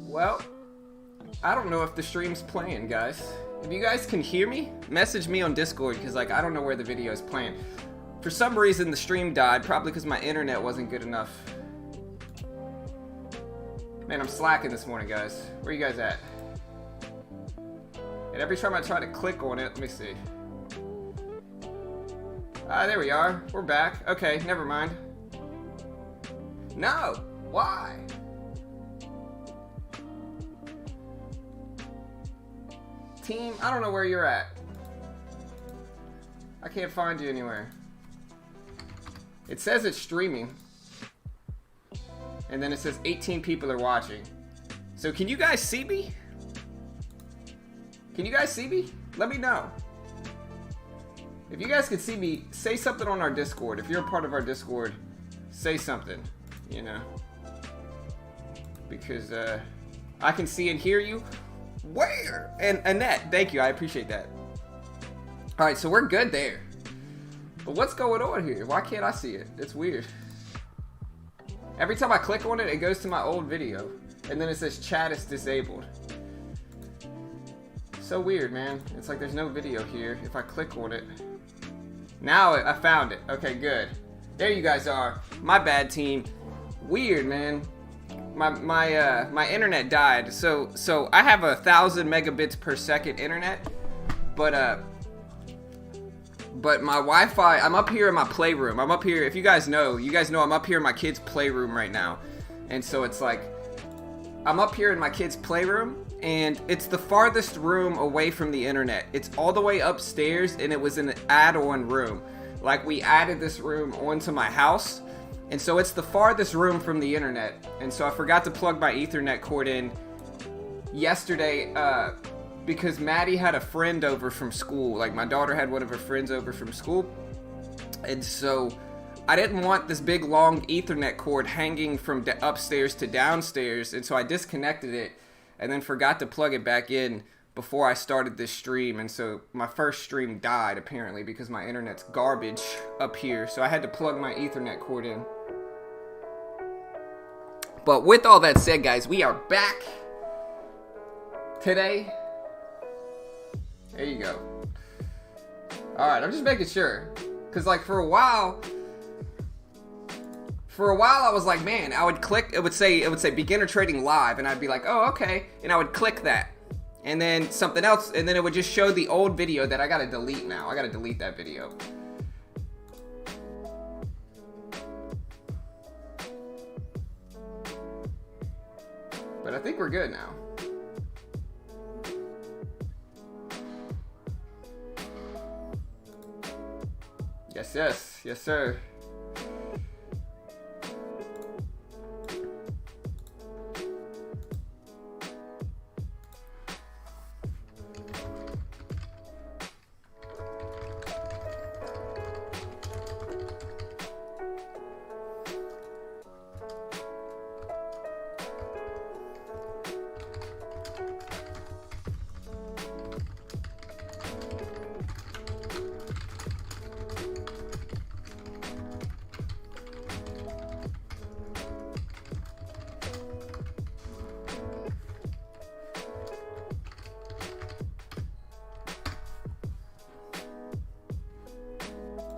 Well, I don't know if the stream's playing, guys. If you guys can hear me, message me on Discord, because like I don't know where the video is playing. For some reason the stream died, probably because my internet wasn't good enough. Man, I'm slacking this morning, guys. Where you guys at? And every time I try to click on it, let me see. Ah, there we are. We're back. Okay, never mind. No! Why? Team, I don't know where you're at. I can't find you anywhere. It says it's streaming. And then it says 18 people are watching. So can you guys see me? Can you guys see me? Let me know. If you guys can see me, say something on our Discord. If you're a part of our Discord, say something, you know. Because I can see and hear you. Where? And Annette, thank you. I appreciate that. Alright, so we're good there. But what's going on here? Why can't I see it? It's weird. Every time I click on it, it goes to my old video. And then it says chat is disabled. So weird, man. It's like there's no video here. If I click on it. Now I found it. Okay, good. There you guys are. My bad, team. Weird, man. My internet died. So I have 1,000 megabits per second internet. But my Wi-Fi, I'm up here in my playroom. I'm up here, if you guys know I'm up here in my kid's playroom right now. And so it's like, I'm up here in my kid's playroom, and it's the farthest room away from the internet. It's all the way upstairs, and it was an add-on room. Like, we added this room onto my house, and so it's the farthest room from the internet. And so I forgot to plug my Ethernet cord in yesterday, because Maddie had a friend over from school. Like, my daughter had one of her friends over from school. And so I didn't want this big long Ethernet cord hanging from upstairs to downstairs. And so I disconnected it and then forgot to plug it back in before I started this stream. And so my first stream died, apparently, because my internet's garbage up here. So I had to plug my Ethernet cord in. But with all that said, guys, we are back today. There you go. Alright, I'm just making sure. Because, like, for a while I was like, man, I would click, it would say beginner trading live, and I'd be like, oh, okay. And I would click that. And then something else, and then it would just show the old video that I gotta delete now. I gotta delete that video. But I think we're good now. Yes, sir.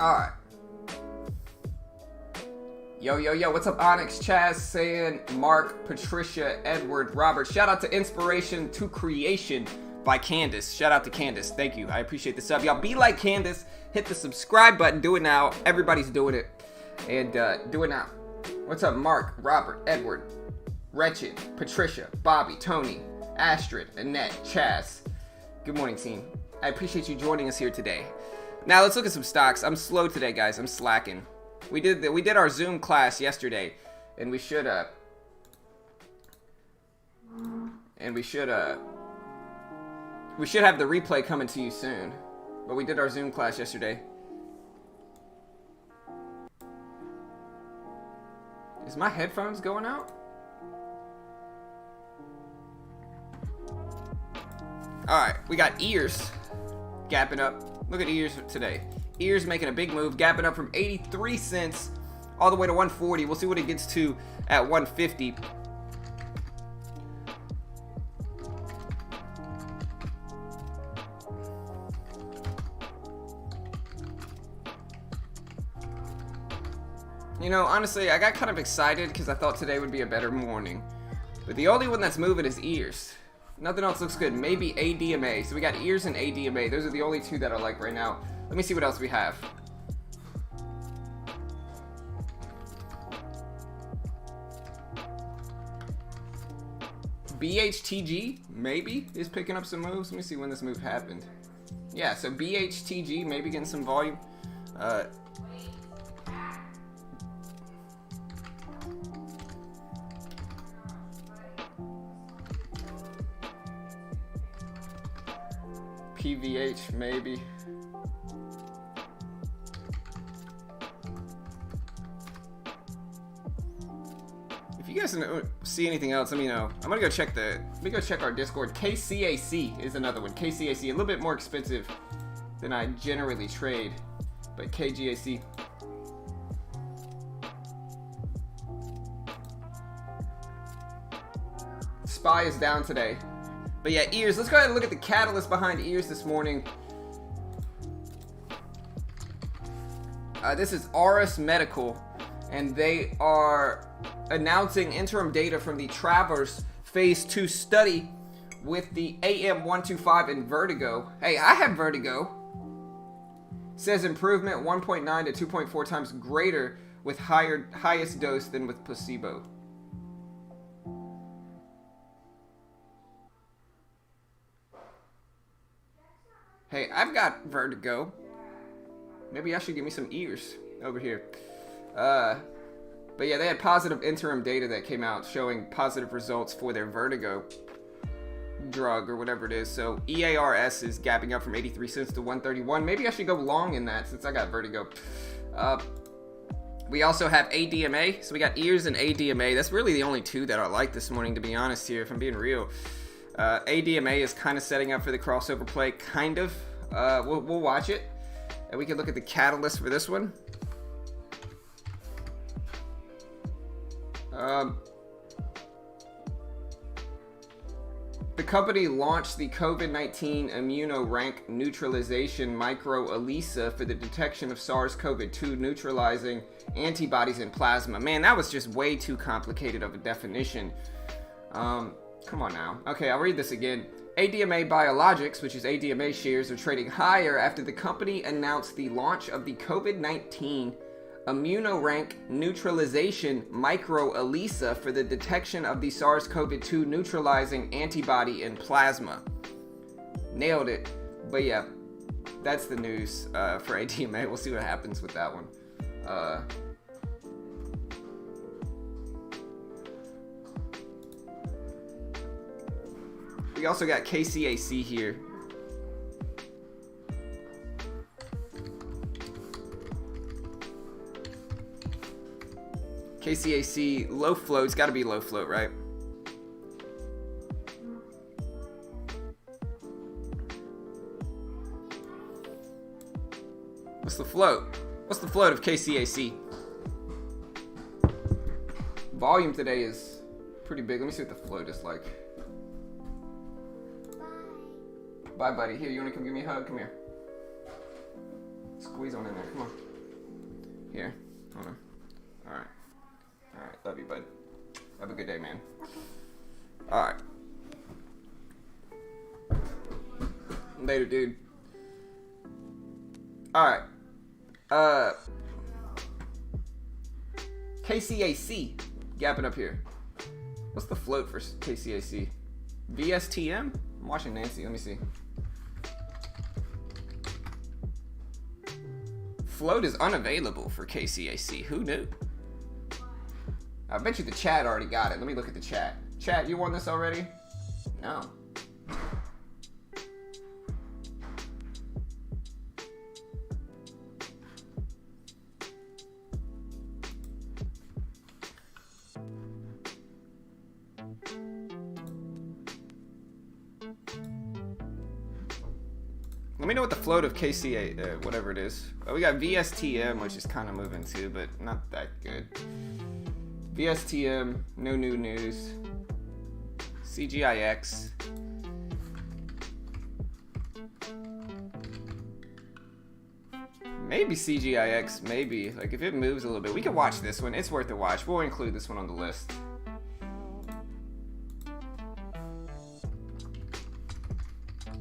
Alright. Yo, what's up, Onyx, Chaz, Sayan, Mark, Patricia, Edward, Robert. Shout out to Inspiration to Creation by Candace. Shout out to Candace. Thank you. I appreciate the sub. Y'all be like Candace. Hit the subscribe button. Do it now. Everybody's doing it. And do it now. What's up, Mark, Robert, Edward, Wretched, Patricia, Bobby, Tony, Astrid, Annette, Chaz. Good morning, team. I appreciate you joining us here today. Now let's look at some stocks. I'm slow today, guys. I'm slacking. We did our Zoom class yesterday, and we should have the replay coming to you soon. But we did our Zoom class yesterday. Is my headphones going out? Alright, we got ears gapping up. Look at ears today. Ears making a big move, gapping up from 83 cents all the way to 140. We'll see what it gets to at 150. You know, honestly, I got kind of excited because I thought today would be a better morning. But the only one that's moving is ears. Nothing else looks good. Maybe ADMA. So we got ears and ADMA. Those are the only two that I like right now. Let me see what else we have. BHTG, maybe, is picking up some moves. Let me see when this move happened. Yeah, so BHTG, maybe getting some volume. PVH, maybe. If you guys see anything else, let me know. I'm gonna go check our Discord. KCAC is another one. KCAC, a little bit more expensive than I generally trade, but KGAC. SPY is down today. But yeah, ears. Let's go ahead and look at the catalyst behind ears this morning. This is Auris Medical, and they are announcing interim data from the Traverse Phase 2 study with the AM125 in vertigo. Hey, I have vertigo. Says improvement 1.9 to 2.4 times greater with highest dose than with placebo. Hey, I've got vertigo. Maybe I should give me some ears over here. But yeah, they had positive interim data that came out showing positive results for their vertigo drug or whatever it is. So EARS is gapping up from 83 cents to 131. Maybe I should go long in that since I got vertigo. We also have ADMA. So we got ears and ADMA. That's really the only two that I like this morning, to be honest here, if I'm being real. ADMA is kind of setting up for the crossover play, kind of. We'll watch it. And we can look at the catalyst for this one. The company launched the COVID-19 immunorank neutralization micro ELISA for the detection of SARS-CoV-2 neutralizing antibodies in plasma. Man, that was just way too complicated of a definition. Come on now. Okay, I'll read this again. ADMA Biologics, which is ADMA shares, are trading higher after the company announced the launch of the COVID-19 immunorank neutralization micro ELISA for the detection of the SARS-CoV-2 neutralizing antibody in plasma. Nailed it. But yeah, that's the news for ADMA. We'll see what happens with that one. We also got KCAC here. KCAC, low float. It's got to be low float, right? What's the float? What's the float of KCAC? Volume today is pretty big. Let me see what the float is like. Bye, buddy. Here, you want to come give me a hug? Come here. Squeeze on in there. Come on. Here. Hold on. All right. All right. Love you, bud. Have a good day, man. All right. Later, dude. All right. KCAC. Gapping up here. What's the float for KCAC? VSTM? I'm watching Nancy. Let me see. Float is unavailable for KCAC. Who knew? I bet you the chat already got it. Let me look at the chat. Chat, you won this already? No. Let me know what the float of KCA, whatever it is. Oh, we got VSTM, which is kind of moving too, but not that good. VSTM, no new news. CGIX. Maybe CGIX, maybe. Like, if it moves a little bit. We can watch this one. It's worth a watch. We'll include this one on the list.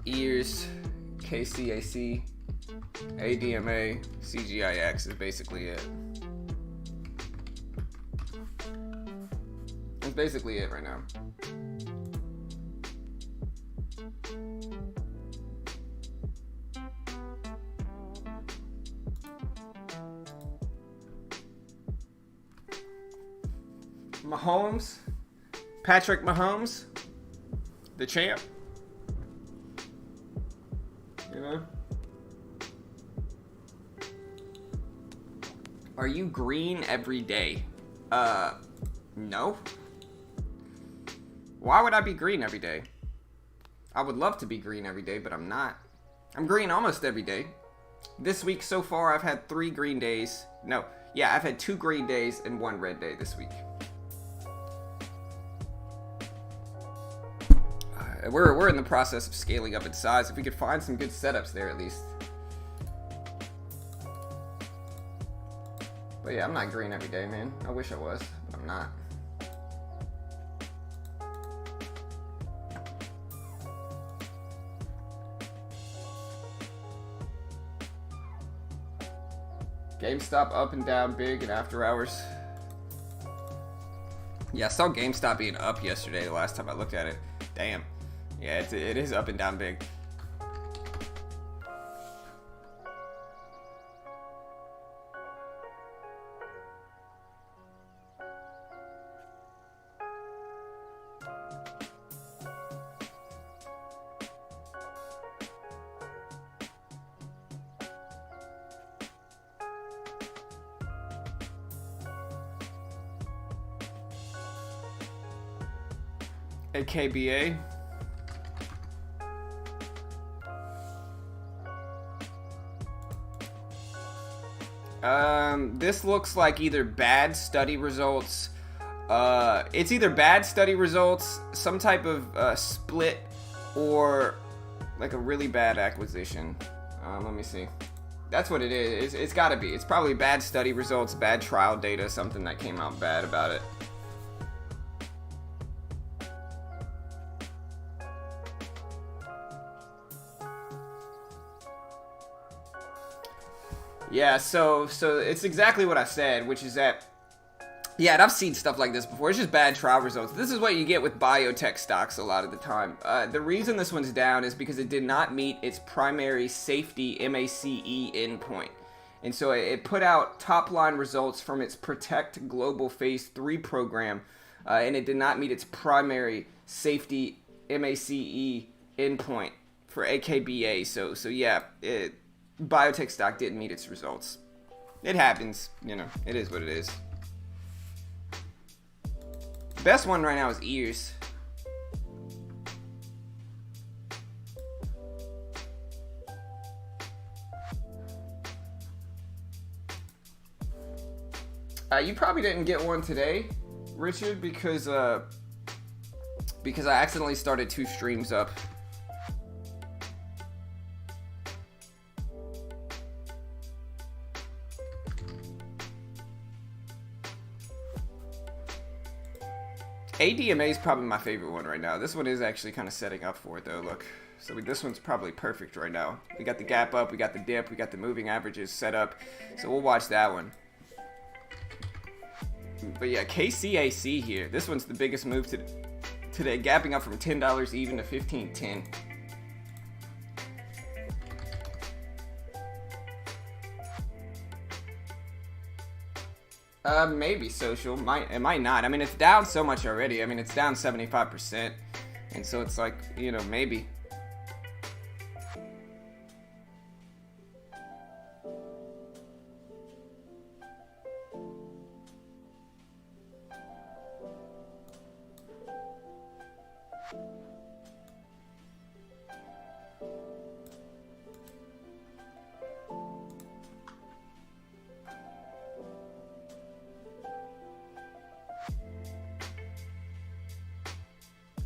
Ears, KCAC, ADMA, CGIX is basically it. That's basically it right now. Mahomes, Patrick Mahomes, the champ. You know? Are you green every day? No. Why would I be green every day? I would love to be green every day, but I'm not. I'm green almost every day. This week so far, I've had 3 green days. No, yeah, I've had 2 green days and 1 red day this week. We're in the process of scaling up in size. If we could find some good setups there at least. But yeah, I'm not green every day, man. I wish I was, but I'm not. GameStop up and down big and after hours. Yeah, I saw GameStop being up yesterday the last time I looked at it. Damn. Yeah, it is up and down big. AKBA. This looks like either bad study results. It's either bad study results, some type of split, or like a really bad acquisition. Let me see. That's what it is. It's gotta be. It's probably bad study results, bad trial data, something that came out bad about it. Yeah, so it's exactly what I said, which is that, yeah, and I've seen stuff like this before. It's just bad trial results. This is what you get with biotech stocks a lot of the time. The reason this one's down is because it did not meet its primary safety MACE endpoint. And so it put out top-line results from its Protect Global Phase 3 program, and it did not meet its primary safety MACE endpoint for AKBA. So yeah, biotech stock didn't meet its results. It happens, you know, it is what it is. Best one right now is Ears. You probably didn't get one today, Richard, because I accidentally started 2 streams up. ADMA is probably my favorite one right now. This one is actually kind of setting up for it though, look. So this one's probably perfect right now. We got the gap up, we got the dip, we got the moving averages set up. So we'll watch that one. But yeah, KCAC here. This one's the biggest move today, gapping up from $10 even to $15.10. Maybe social. It might not. I mean, it's down so much already. I mean, it's down 75%. And so it's like, you know, maybe.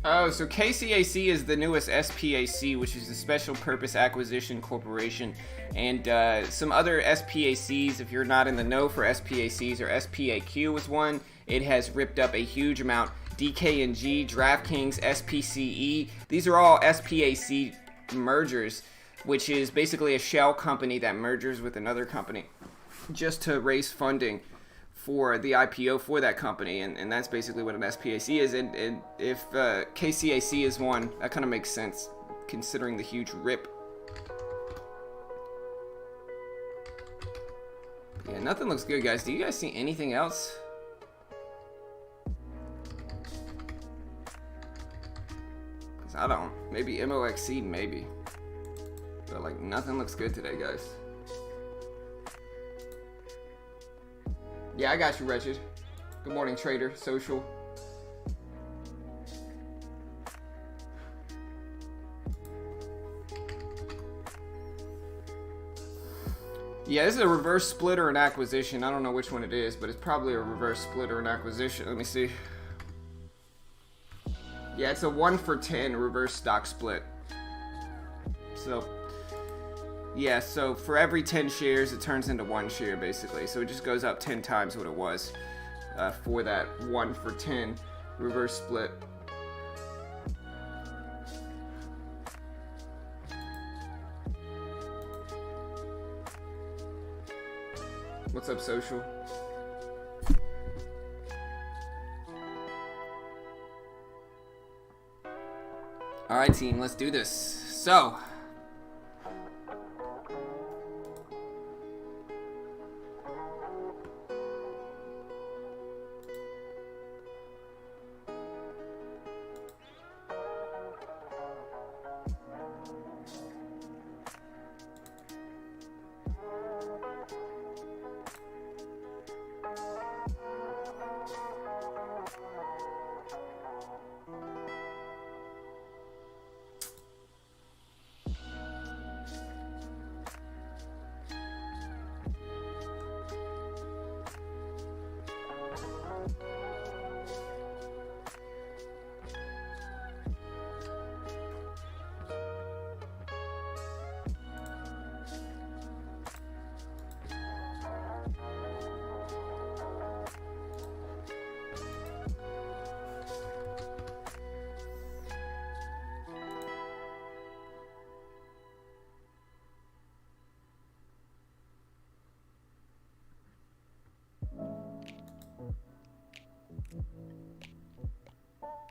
Oh, so KCAC is the newest SPAC, which is the Special Purpose Acquisition Corporation, and some other SPACs. If you're not in the know for SPACs, or SPAQ was one. It has ripped up a huge amount. DKNG, DraftKings, SPCE. These are all SPAC mergers, which is basically a shell company that mergers with another company just to raise funding for the IPO for that company, and that's basically what an SPAC is. And if KCAC is one, that kind of makes sense considering the huge rip. Yeah, nothing looks good, guys. Do you guys see anything else? Because I don't. Maybe MOXC, maybe. But like nothing looks good today, guys. Yeah, I got you, Wretched. Good morning, Trader Social. Yeah, this is a reverse split or an acquisition. I don't know which one it is, but it's probably a reverse split or an acquisition. Let me see. Yeah, it's a 1-for-10 reverse stock split. So, yeah, so for every 10 shares, it turns into 1 share, basically. So it just goes up 10 times what it was for that 1-for-10 reverse split. What's up, Social? All right, team, let's do this. So,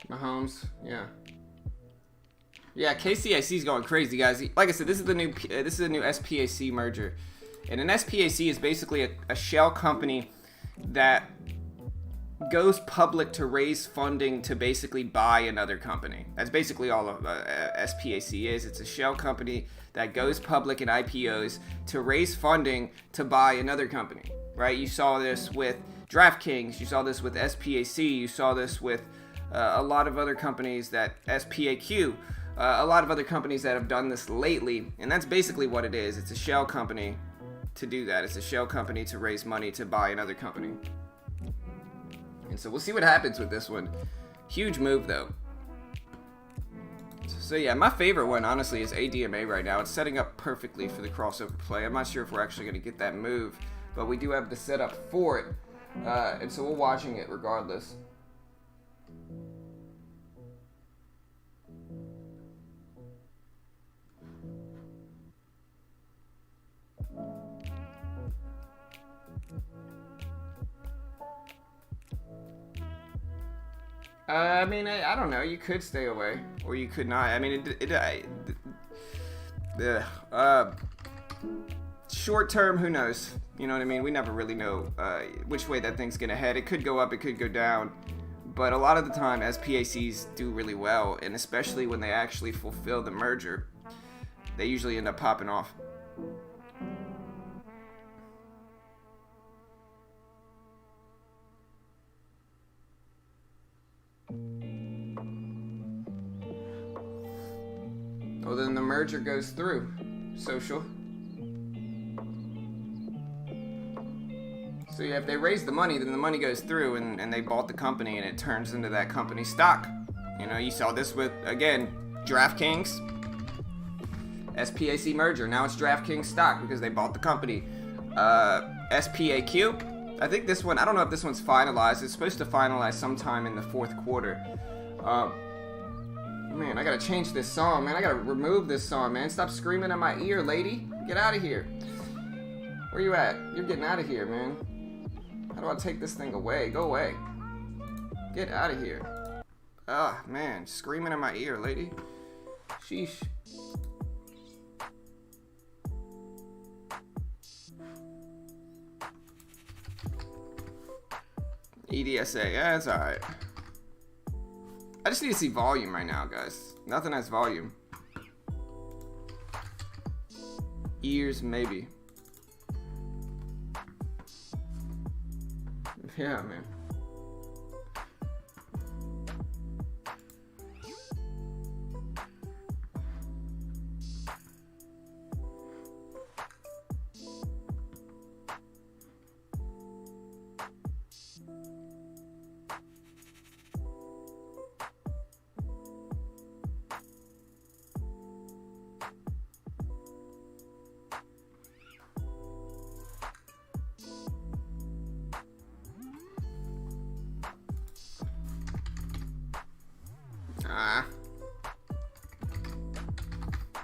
Mahomes, yeah. Yeah, KCIC's going crazy, guys. Like I said, this is a new SPAC merger, and an SPAC is basically a shell company that goes public to raise funding to basically buy another company. That's basically all of SPAC is. It's a shell company that goes public in IPOs to raise funding to buy another company, right? You saw this with DraftKings, you saw this with SPAC, you saw this with a lot of other companies that SPAQ, a lot of other companies that have done this lately, and that's basically what it is. It's a shell company to do that. It's a shell company to raise money to buy another company. And so we'll see what happens with this one. Huge move, though. So yeah, my favorite one, honestly, is ADMA right now. It's setting up perfectly for the crossover play. I'm not sure if we're actually going to get that move, but we do have the setup for it. And so we're watching it regardless. I mean, I don't know. You could stay away, or you could not. I mean, short term, who knows? You know what I mean? We never really know which way that thing's gonna head. It could go up, it could go down. But a lot of the time, SPACs do really well, and especially when they actually fulfill the merger, they usually end up popping off. Well, then the merger goes through. Social. So yeah, if they raise the money, then the money goes through, and they bought the company, and it turns into that company's stock. You know, you saw this with, again, DraftKings. SPAC merger. Now it's DraftKings stock because they bought the company. SPAQ. I think this one, I don't know if this one's finalized. It's supposed to finalize sometime in the fourth quarter. Man, I gotta change this song, man. I gotta remove this song, man. Stop screaming in my ear, lady. Get out of here. Where you at? You're getting out of here, man. How do I take this thing away? Go away. Get out of here. Ah, man. Screaming in my ear, lady. Sheesh. EDSA. Yeah, it's alright. I just need to see volume right now, guys. Nothing has volume. Ears, maybe. Yeah, man.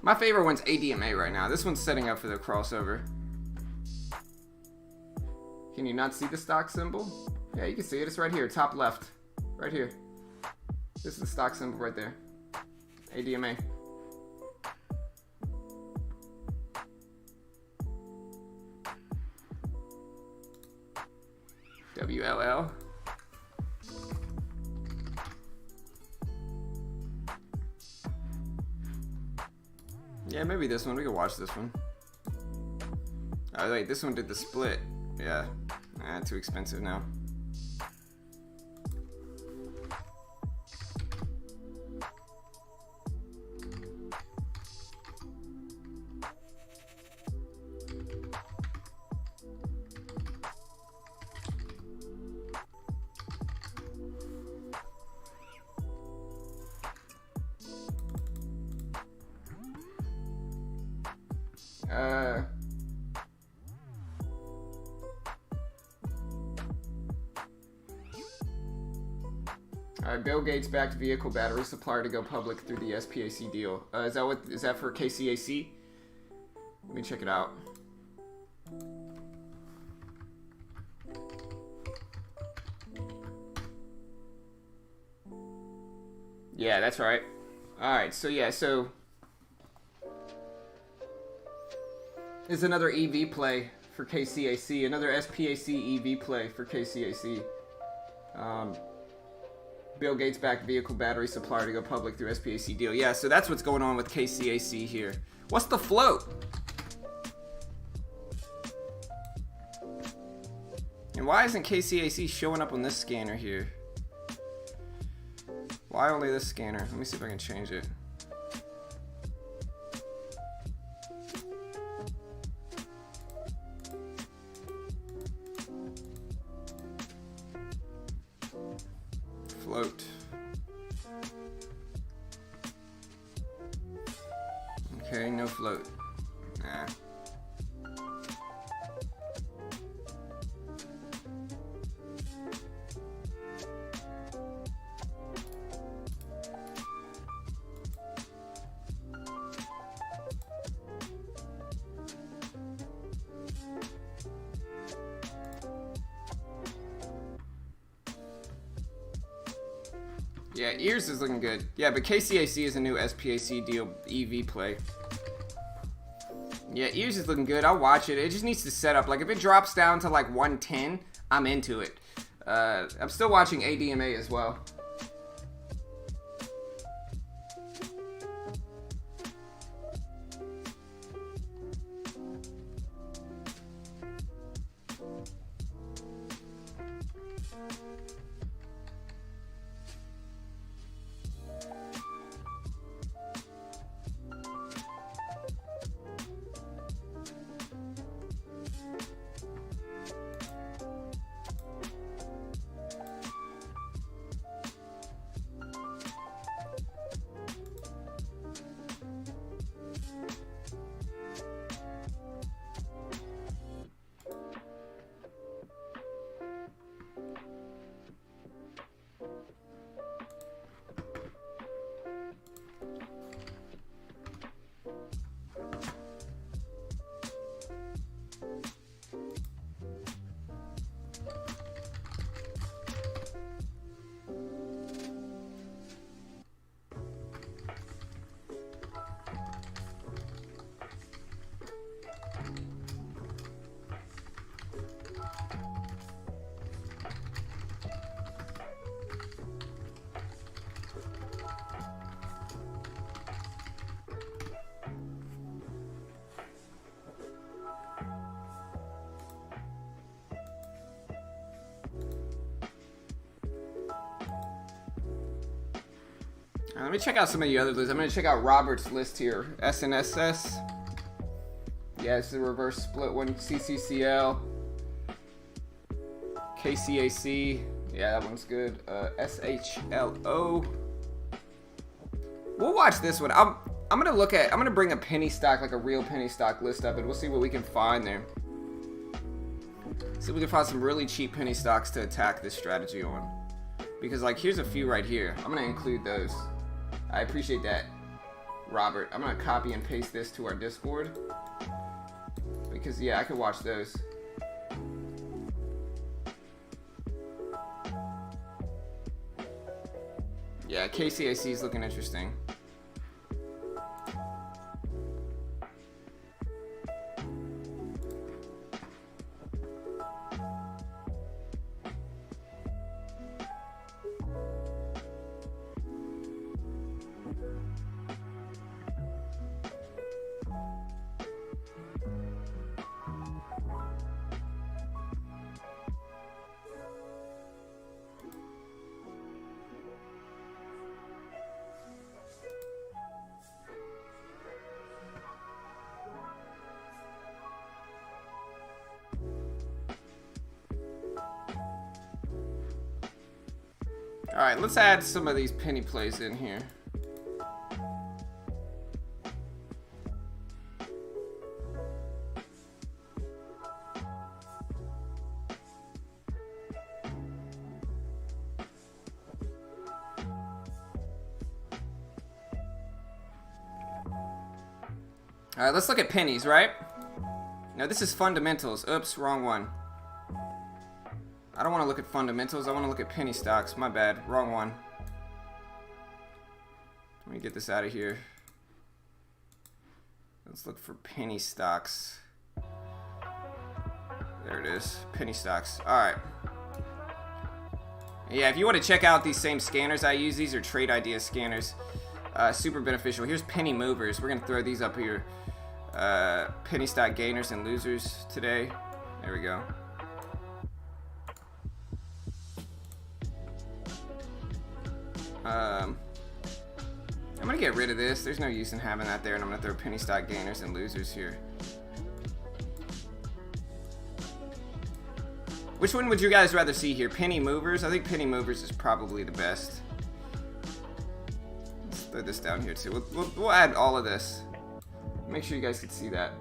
My favorite one's ADMA right now. This one's setting up for the crossover. Can you not see the stock symbol? Yeah, you can see it. It's right here, top left. Right here. This is the stock symbol right there. ADMA. WLL. Yeah, maybe this one. We could watch this one. Oh, wait, this one did the split. Yeah. Too expensive now. Alright, Bill Gates backed vehicle battery supplier to go public through the SPAC deal. Is that for KCAC? Let me check it out. Yeah, that's right. Alright, so yeah, so is another EV play for KCAC, another SPAC EV play for KCAC. Bill Gates backed vehicle battery supplier to go public through SPAC deal. Yeah, so that's what's going on with KCAC here. What's the float? And why isn't KCAC showing up on this scanner here? Why only this scanner? Let me see if I can change it. Float. Okay, no float. Nah. Yeah, Ears is looking good. Yeah, but KCAC is a new SPAC deal EV play. Yeah, Ears is looking good. I'll watch it. It just needs to set up. Like, if it drops down to like 110, I'm into it. I'm still watching ADMA as well. Let me check out some of the other lists. I'm going to check out Robert's list here. SNSS. Yeah, it's the reverse split one. CCCL. KCAC. Yeah, that one's good. SHLO. We'll watch this one. I'm gonna bring a penny stock, like a real penny stock list up, and we'll see what we can find there. See if we can find some really cheap penny stocks to attack this strategy on. Because like, here's a few right here. I'm gonna include those. I appreciate that, Robert. I'm gonna copy and paste this to our Discord. Because yeah, I could watch those. Yeah, KCAC is looking interesting. Alright, let's add some of these penny plays in here. Alright, let's look at pennies, right? Now this is fundamentals. Oops, wrong one. I don't want to look at fundamentals. I want to look at penny stocks. My bad. Wrong one. Let me get this out of here. Let's look for penny stocks. There it is. Penny stocks. Alright. Yeah, if you want to check out these same scanners I use, these are trade idea scanners. Super beneficial. Here's penny movers. We're going to throw these up here. Penny stock gainers and losers today. There we go. I'm gonna get rid of this. There's no use in having that there, and I'm gonna throw penny stock gainers and losers here. Which one would you guys rather see here? Penny movers? I think penny movers is probably the best. Let's throw this down here too. We'll add all of this. Make sure you guys can see that.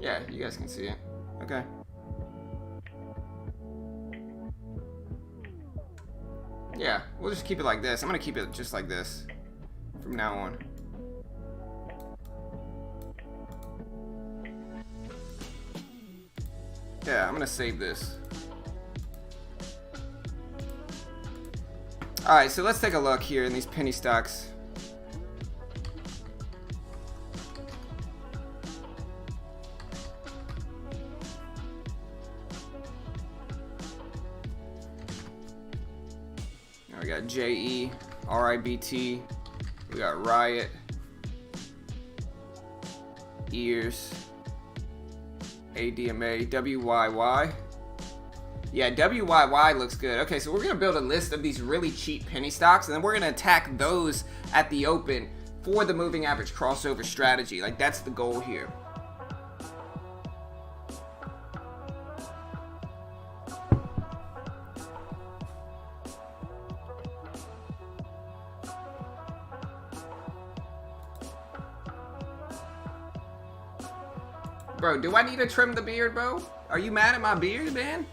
Yeah, you guys can see it. Okay. Yeah, we'll just keep it like this. I'm gonna keep it just like this from now on. Yeah, I'm gonna save this. Alright, so let's take a look here in these penny stocks. We got JE, RIBT, we got Riot, Ears, ADMA, WYY. Yeah, WYY looks good. Okay, so we're going to build a list of these really cheap penny stocks, and then we're going to attack those at the open for the moving average crossover strategy. Like, that's the goal here. Bro, do I need to trim the beard, bro? Are you mad at my beard, man?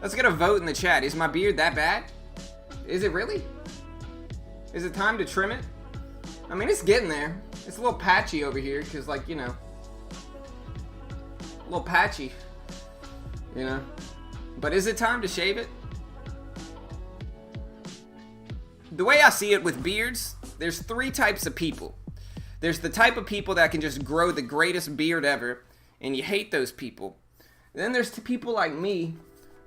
Let's get a vote in the chat. Is my beard that bad? Is it really? Is it time to trim it? I mean, it's getting there. It's a little patchy over here, because, like, you know. A little patchy. You know? But is it time to shave it? The way I see it with beards, there's 3 types of people. There's the type of people that can just grow the greatest beard ever, and you hate those people. Then there's people like me,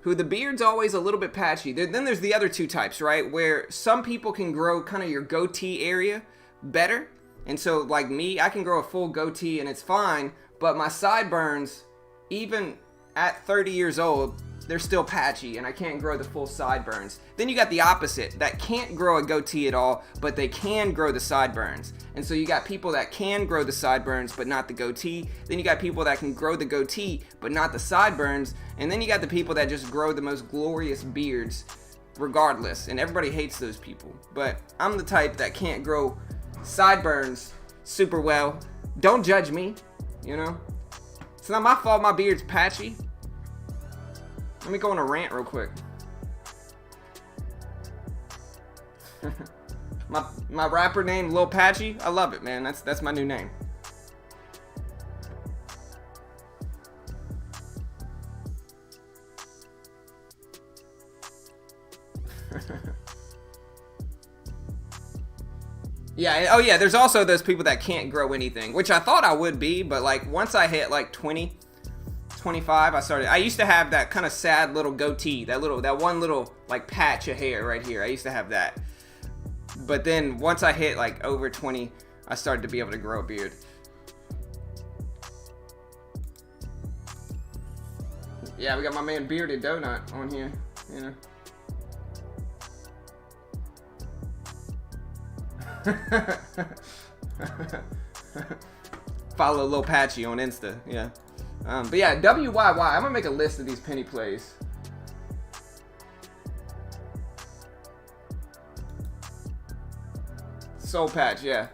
who the beard's always a little bit patchy. Then there's the other 2 types, right? Where some people can grow kind of your goatee area better. And so, like me, I can grow a full goatee and it's fine, but my sideburns, even at 30 years old, they're still patchy and I can't grow the full sideburns. Then you got the opposite, that can't grow a goatee at all, but they can grow the sideburns. And so you got people that can grow the sideburns but not the goatee. Then you got people that can grow the goatee but not the sideburns. And then you got the people that just grow the most glorious beards regardless. And everybody hates those people. But I'm the type that can't grow sideburns super well. Don't judge me, you know? It's not my fault my beard's patchy. Let me go on a rant real quick. my rapper name Lil Patchy. I love it, man. That's my new name. Yeah, oh yeah, there's also those people that can't grow anything, which I thought I would be, but like once I hit like 20, 25, I used to have that kind of sad little goatee, that one little like patch of hair right here. I used to have that. But then once I hit like over 20, I started to be able to grow a beard. Yeah, we got my man Bearded Donut on here, you know. Follow Lil Patchy on Insta, yeah. But yeah, WYY. I'm gonna make a list of these penny plays. Soul Patch, yeah.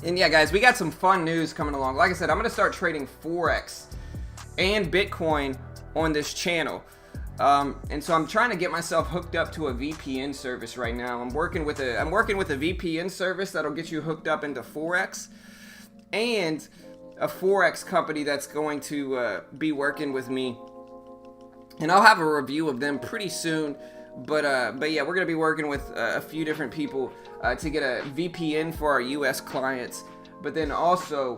And yeah, guys, we got some fun news coming along. Like I said, I'm going to start trading Forex and Bitcoin on this channel. And so I'm trying to get myself hooked up to a VPN service right now. I'm working with a VPN service that'll get you hooked up into Forex, and a Forex company that's going to be working with me. And I'll have a review of them pretty soon. But yeah, we're going to be working with a few different people to get a VPN for our US clients. But then also,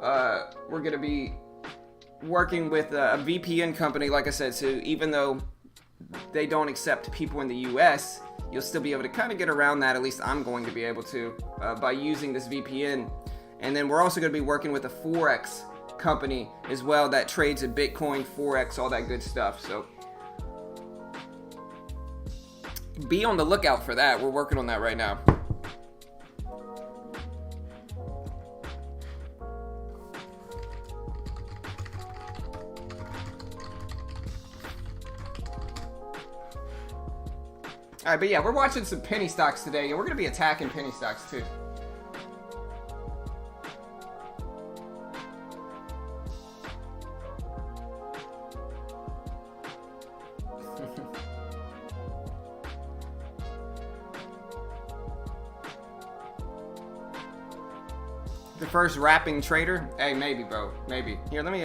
we're going to be working with a VPN company, like I said. So even though they don't accept people in the US, you'll still be able to kind of get around that. At least I'm going to be able to by using this VPN. And then we're also going to be working with a Forex company as well that trades in Bitcoin, Forex, all that good stuff. So be on the lookout for that. We're working on that right now. Alright, but yeah, we're watching some penny stocks today, and we're going to be attacking penny stocks too. The first rapping trader? Hey, maybe, bro. Maybe. Here, let me,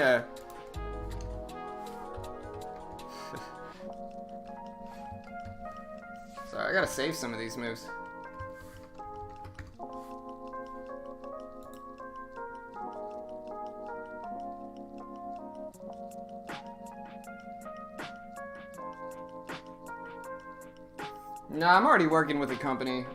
Sorry, I gotta save some of these moves. Nah, I'm already working with a company.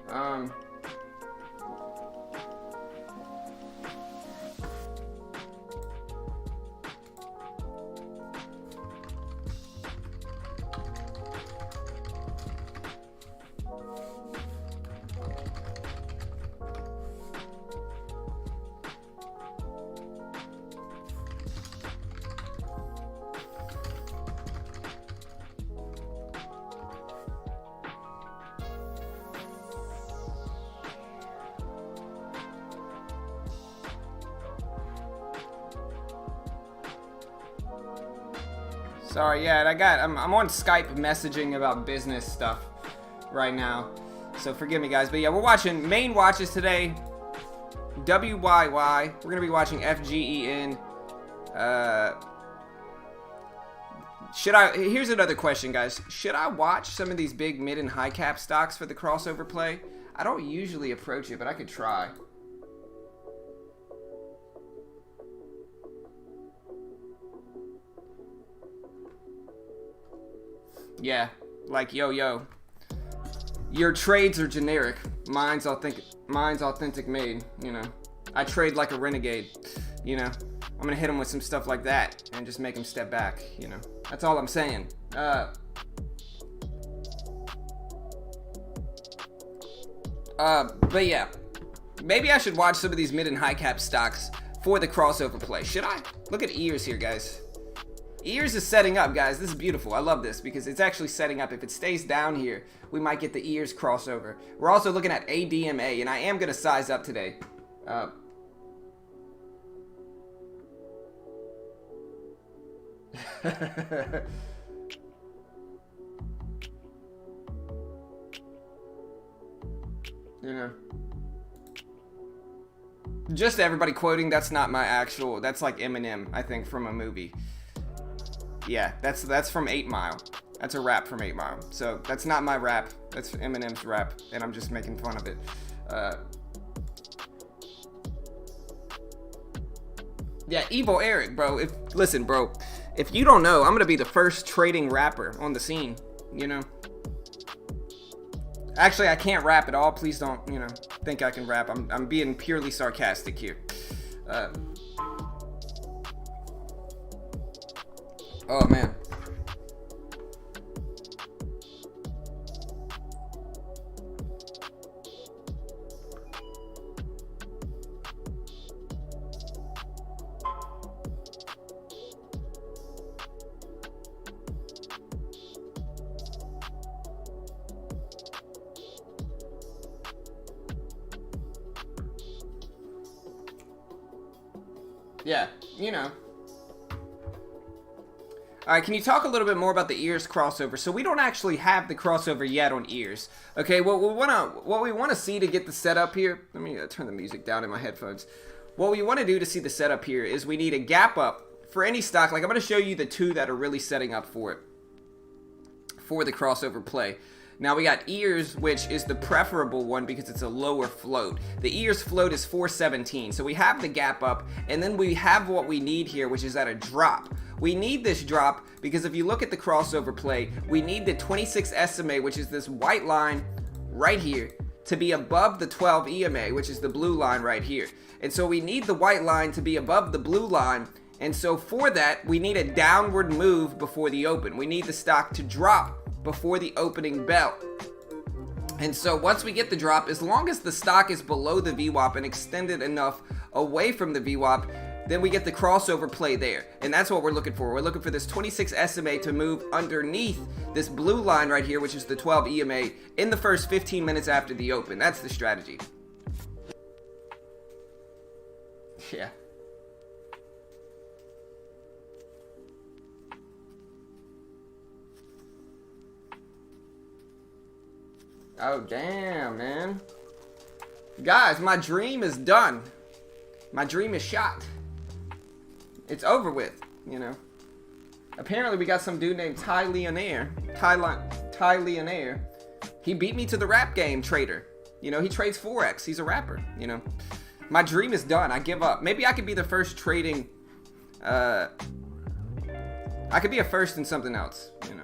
Sorry, yeah, I'm on Skype messaging about business stuff right now, so forgive me, guys. But yeah, we're watching main watches today. WYY. We're gonna be watching FGEN. Here's another question, guys. Should I watch some of these big mid and high cap stocks for the crossover play? I don't usually approach it, but I could try. Yeah, like yo. Your trades are generic. Mine's authentic made, you know. I trade like a renegade, you know. I'm gonna hit him with some stuff like that and just make him step back, you know. That's all I'm saying. But yeah. Maybe I should watch some of these mid and high cap stocks for the crossover play. Should I? Look at Ears here, guys. Ears is setting up, guys. This is beautiful. I love this because it's actually setting up. If it stays down here, we might get the Ears crossover. We're also looking at ADMA, and I am going to size up today. You know. Just everybody quoting, that's not my actual, that's like Eminem, I think, from a movie. Yeah, that's from 8 Mile. That's a rap from 8 Mile. So that's not my rap, that's Eminem's rap, and I'm just making fun of it. Yeah, Evil Eric, bro. Listen, bro, if you don't know, I'm gonna be the first trading rapper on the scene, you know? Actually, I can't rap at all. Please don't, you know, think I can rap. I'm being purely sarcastic here. Oh, man. Yeah, you know. Alright, can you talk a little bit more about the Ears crossover? So we don't actually have the crossover yet on Ears. Okay, what we wanna see to get the setup here, let me turn the music down in my headphones. What we wanna do to see the setup here is we need a gap up for any stock. Like, I'm gonna show you the two that are really setting up for it, for the crossover play. Now we got Ears, which is the preferable one because it's a lower float. The Ears float is 417, so we have the gap up, and then we have what we need here, which is at a drop. We need this drop because if you look at the crossover play, we need the 26 SMA, which is this white line right here, to be above the 12 EMA, which is the blue line right here. And so we need the white line to be above the blue line, and so for that, we need a downward move before the open. We need the stock to drop before the opening bell. And so once we get the drop, as long as the stock is below the VWAP and extended enough away from the VWAP, then we get the crossover play there. And that's what we're looking for. We're looking for this 26 SMA to move underneath this blue line right here, which is the 12 EMA, in the first 15 minutes after the open. That's the strategy. Yeah. Oh, damn, man. Guys, my dream is done. My dream is shot. It's over with, you know. Apparently, we got some dude named Ty Leonaire. Ty Leonaire. He beat me to the rap game, trader. You know, he trades Forex. He's a rapper, you know. My dream is done. I give up. Maybe I could be the first trading... I could be a first in something else, you know.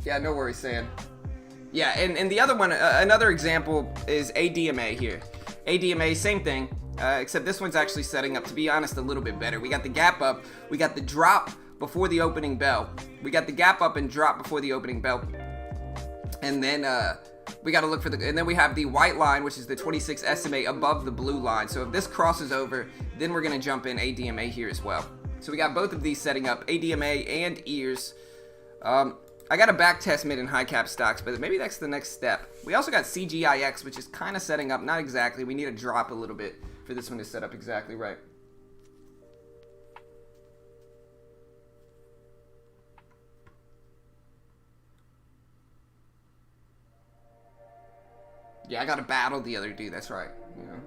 Yeah, no worries, Sam. Yeah, and the other one, another example is ADMA here. ADMA, same thing, except this one's actually setting up, to be honest, a little bit better. We got the gap up, we got the drop before the opening bell. We got the gap up and drop before the opening bell. And then we got to look for and then we have the white line, which is the 26 SMA above the blue line. So if this crosses over, then we're going to jump in ADMA here as well. So we got both of these setting up, ADMA and Ears. I got to back test mid and high cap stocks, but maybe that's the next step. We also got CGIX, which is kind of setting up, not exactly. We need to drop a little bit for this one to set up exactly right. Yeah, I got to battle the other dude, that's right. You know.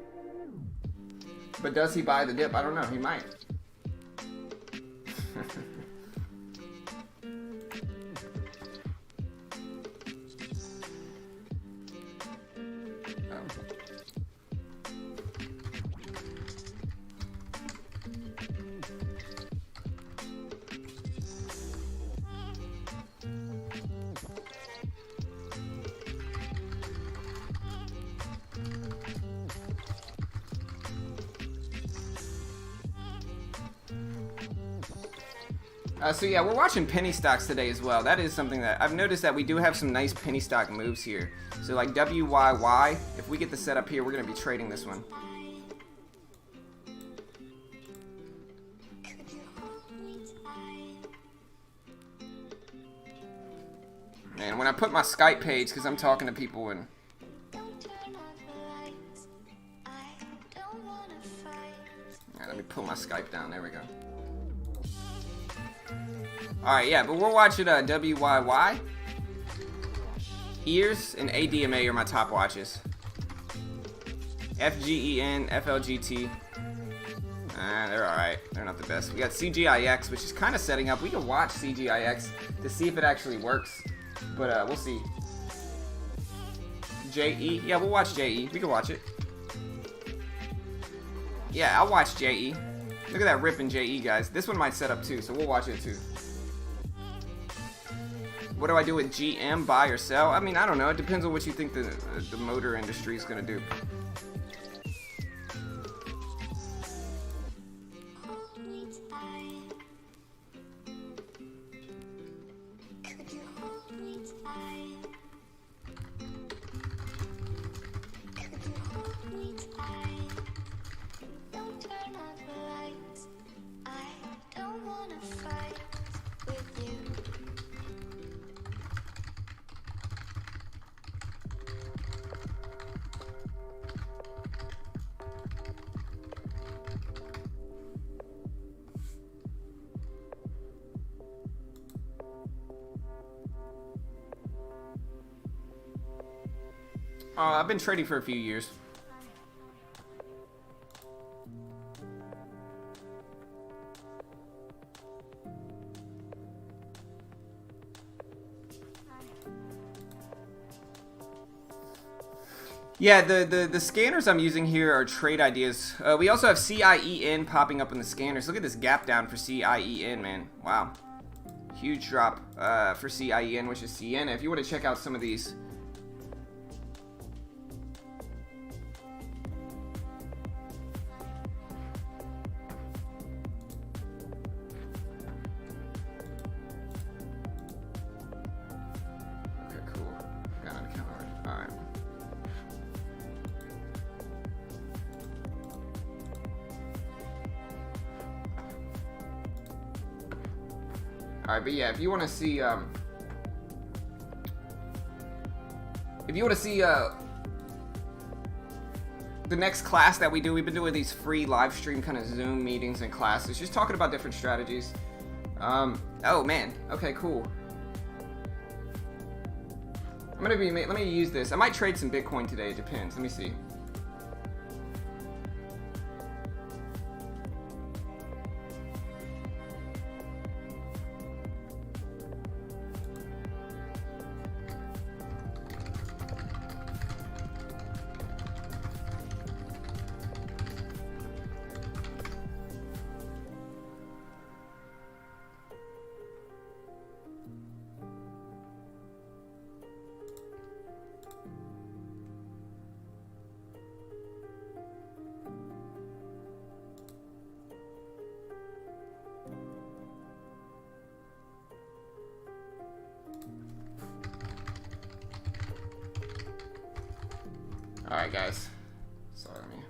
But does he buy the dip? I don't know, he might. So yeah, we're watching penny stocks today as well. That is something that I've noticed, that we do have some nice penny stock moves here. So like WYY, if we get the setup here, we're going to be trading this one. Man, when I put my Skype page, because I'm talking to people and... Alright, let me pull my Skype down. There we go. Alright, yeah, but we're watching WYY. Ears and ADMA are my top watches. FGEN, FLGT. They're alright. They're not the best. We got CGIX, which is kind of setting up. We can watch CGIX to see if it actually works. But we'll see. JE. Yeah, we'll watch JE. We can watch it. Yeah, I'll watch JE. Look at that ripping JE, guys. This one might set up too, so we'll watch it too. What do I do with GM? Buy or sell? I mean, I don't know. It depends on what you think the motor industry is going to do. I've been trading for a few years. Yeah, the scanners I'm using here are trade ideas. We also have CIEN popping up in the scanners. Look at this gap down for CIEN, man. Wow. Huge drop for CIEN, which is Sienna. If you want to check out some of these. Alright, but yeah, if you want to see, the next class that we do, we've been doing these free live stream kind of Zoom meetings and classes, just talking about different strategies. Oh man, okay, cool. Let me use this. I might trade some Bitcoin today, it depends. Let me see. Alright, guys. Sorry, me.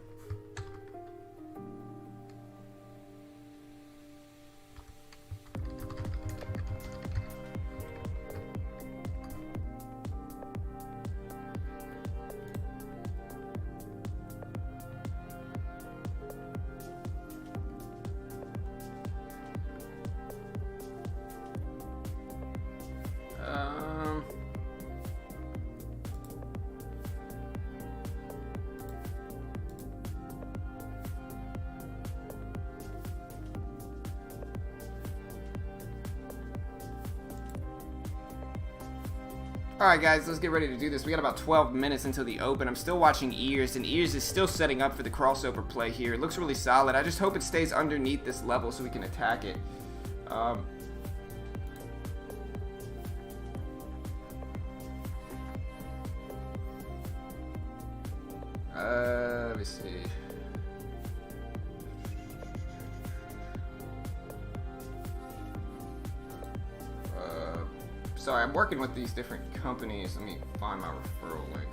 Alright guys, let's get ready to do this. We got about 12 minutes until the open. I'm still watching Ears, and Ears is still setting up for the crossover play here. It looks really solid. I just hope it stays underneath this level so we can attack it. Let me see. Sorry, I'm working with these different companies. Let me find my referral link.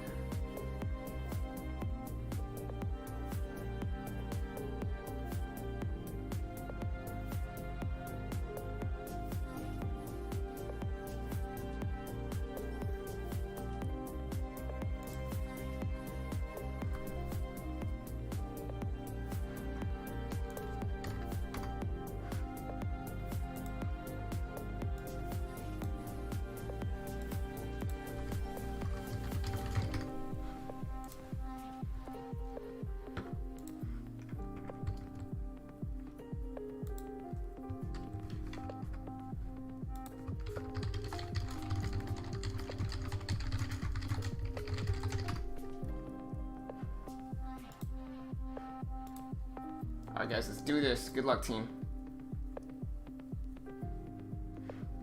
Alright guys, let's do this. Good luck, team.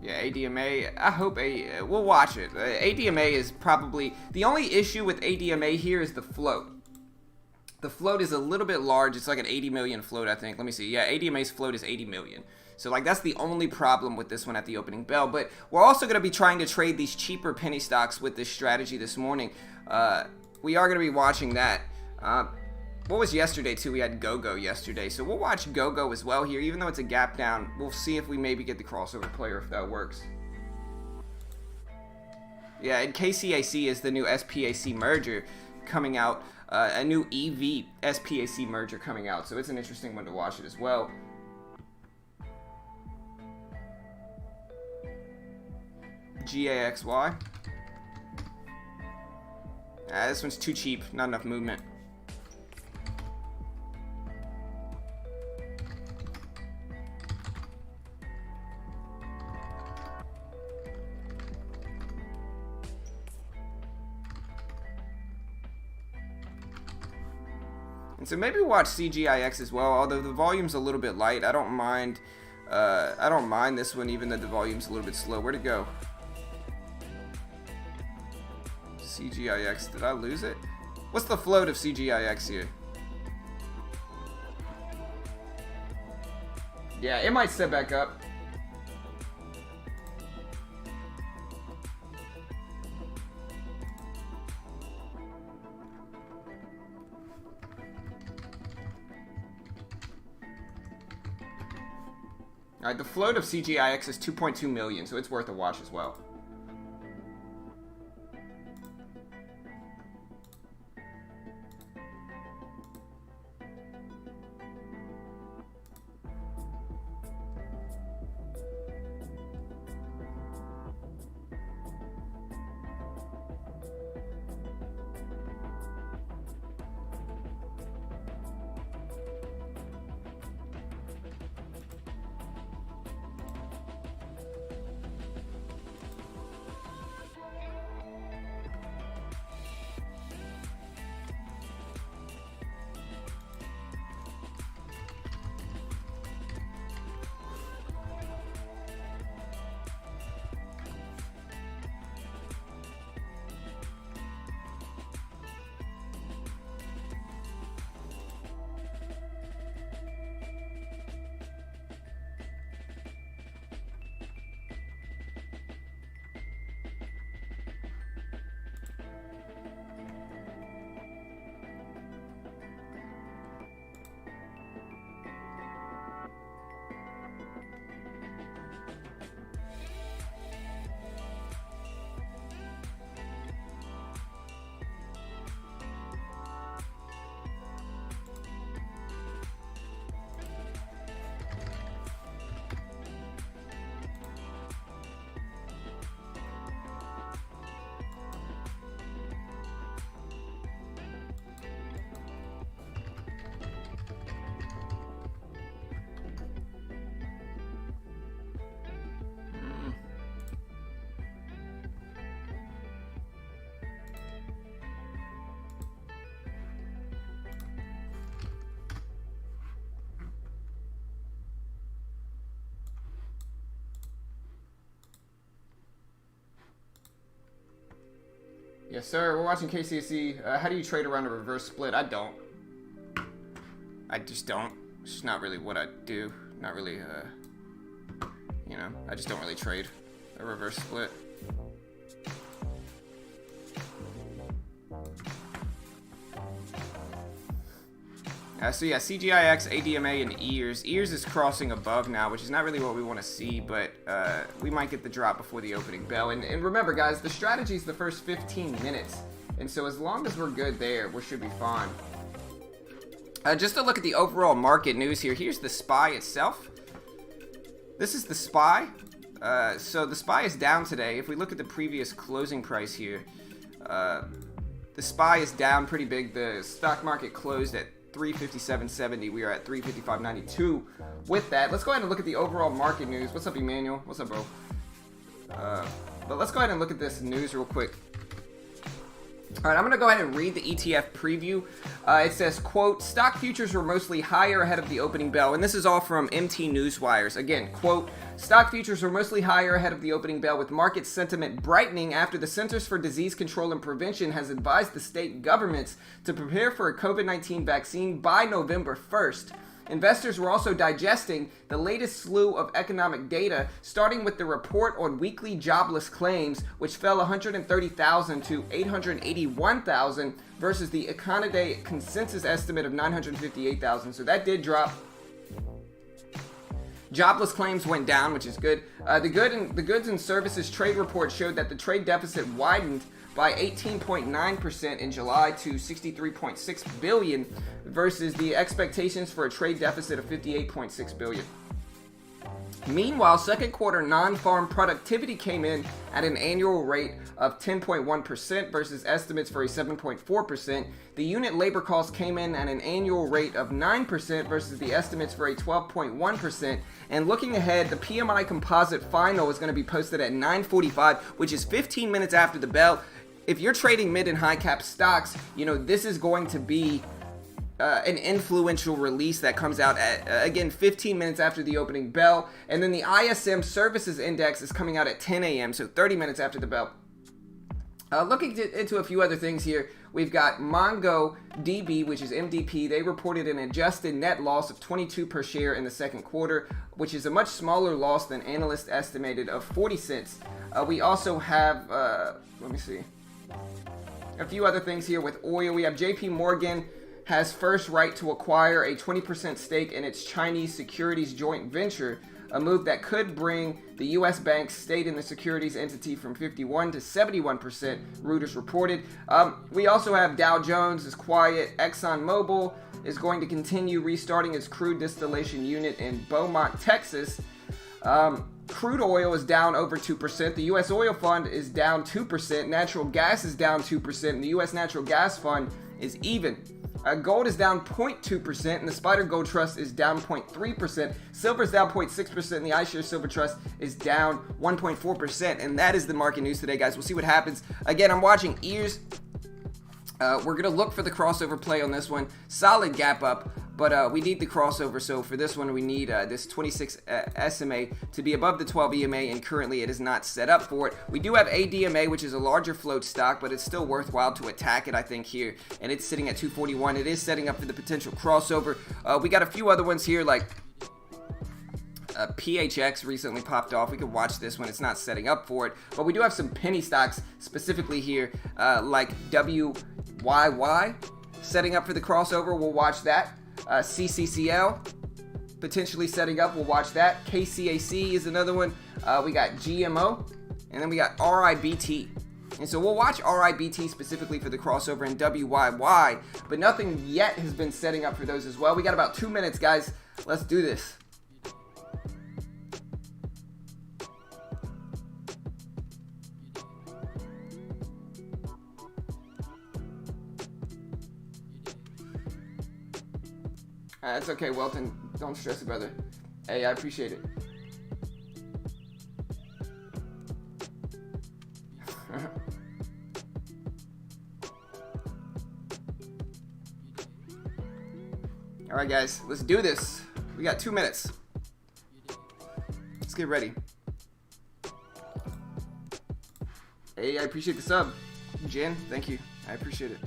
Yeah, ADMA, I hope we'll watch it. ADMA is probably, the only issue with ADMA here is the float. The float is a little bit large. It's like an 80 million float, I think. Let me see. Yeah, ADMA's float is 80 million. So, like, that's the only problem with this one at the opening bell. But we're also going to be trying to trade these cheaper penny stocks with this strategy this morning. We are going to be watching that. What was yesterday, too? We had GoGo yesterday. So we'll watch GoGo as well here. Even though it's a gap down, we'll see if we maybe get the crossover player if that works. Yeah, and KCAC is the new SPAC merger coming out. A new EV SPAC merger coming out. So it's an interesting one to watch it as well. GAXY. This one's too cheap. Not enough movement. And so maybe watch CGIX as well, although the volume's a little bit light. I don't mind this one even though the volume's a little bit slow. Where'd it go? CGIX, did I lose it? What's the float of CGIX here? Yeah, it might set back up. Alright, the float of CGIX is 2.2 million, so it's worth a watch as well. Yes, sir. We're watching KCSC. How do you trade around a reverse split? I don't. I just don't. It's just not really what I do. Not really, you know, I just don't really trade a reverse split. So yeah, CGIX, ADMA, and EARS. EARS is crossing above now, which is not really what we want to see, but we might get the drop before the opening bell. And remember, guys, the strategy is the first 15 minutes. And so as long as we're good there, we should be fine. Just to look at the overall market news here, here's the SPY itself. This is the SPY. So the SPY is down today. If we look at the previous closing price here, the SPY is down pretty big. The stock market closed at 357.70. We are at 355.92. With that, let's go ahead and look at the overall market news. What's up, Emmanuel? What's up, bro? But let's go ahead and look at this news real quick. All right, I'm going to go ahead and read the ETF preview. It says, quote, stock futures were mostly higher ahead of the opening bell. And this is all from MT Newswires. Again, quote, stock futures were mostly higher ahead of the opening bell, with market sentiment brightening after the Centers for Disease Control and Prevention has advised the state governments to prepare for a COVID-19 vaccine by November 1st. Investors were also digesting the latest slew of economic data, starting with the report on weekly jobless claims, which fell 130,000 to 881,000 versus the Econoday consensus estimate of 958,000. So that did drop. Jobless claims went down, which is good. The goods and services trade report showed that the trade deficit widened by 18.9% in July to 63.6 billion versus the expectations for a trade deficit of 58.6 billion. Meanwhile, second quarter non-farm productivity came in at an annual rate of 10.1% versus estimates for a 7.4%. The unit labor cost came in at an annual rate of 9% versus the estimates for a 12.1%. And looking ahead, the PMI composite final is going to be posted at 9:45, which is 15 minutes after the bell. If you're trading mid and high cap stocks, you know, this is going to be an influential release that comes out at, again, 15 minutes after the opening bell. And then the ISM Services Index is coming out at 10 a.m., so 30 minutes after the bell. Looking into a few other things here, we've got MongoDB, which is MDP. They reported an adjusted net loss of 22 per share in the second quarter, which is a much smaller loss than analysts estimated of 40 cents. We also have, let me see, a few other things here with oil. We have JP Morgan has first right to acquire a 20% stake in its Chinese securities joint venture, a move that could bring the U.S. bank's stake in the securities entity from 51 to 71%, Reuters reported. We also have Dow Jones is quiet. ExxonMobil is going to continue restarting its crude distillation unit in Beaumont, Texas. Crude oil is down over 2%. The U.S. Oil Fund is down 2%. Natural gas is down 2%. And the U.S. Natural Gas Fund is even. Gold is down 0.2%, and the Spider Gold Trust is down 0.3%. Silver is down 0.6%, and the iShares Silver Trust is down 1.4%. And that is the market news today, guys. We'll see what happens. Again, I'm watching EARS. We're going to look for the crossover play on this one. Solid gap up, but we need the crossover. So for this one, we need this 26 SMA to be above the 12 EMA, and currently it is not set up for it. We do have ADMA, which is a larger float stock, but it's still worthwhile to attack it, I think, here. And it's sitting at 241. It is setting up for the potential crossover. We got a few other ones here, like PHX recently popped off. We could watch this when it's not setting up for it. But we do have some penny stocks specifically here, like WYY setting up for the crossover. We'll watch that. CCCL potentially setting up. We'll watch that. KCAC is another one. We got GMO, and then we got RIBT. And so we'll watch RIBT specifically for the crossover and WYY, but nothing yet has been setting up for those as well. We got about 2 minutes, guys. Let's do this. That's okay, Welton. Don't stress it, brother. Hey, I appreciate it. All right, guys, let's do this. We got 2 minutes. Let's get ready. Hey, I appreciate the sub. Jen, thank you. I appreciate it.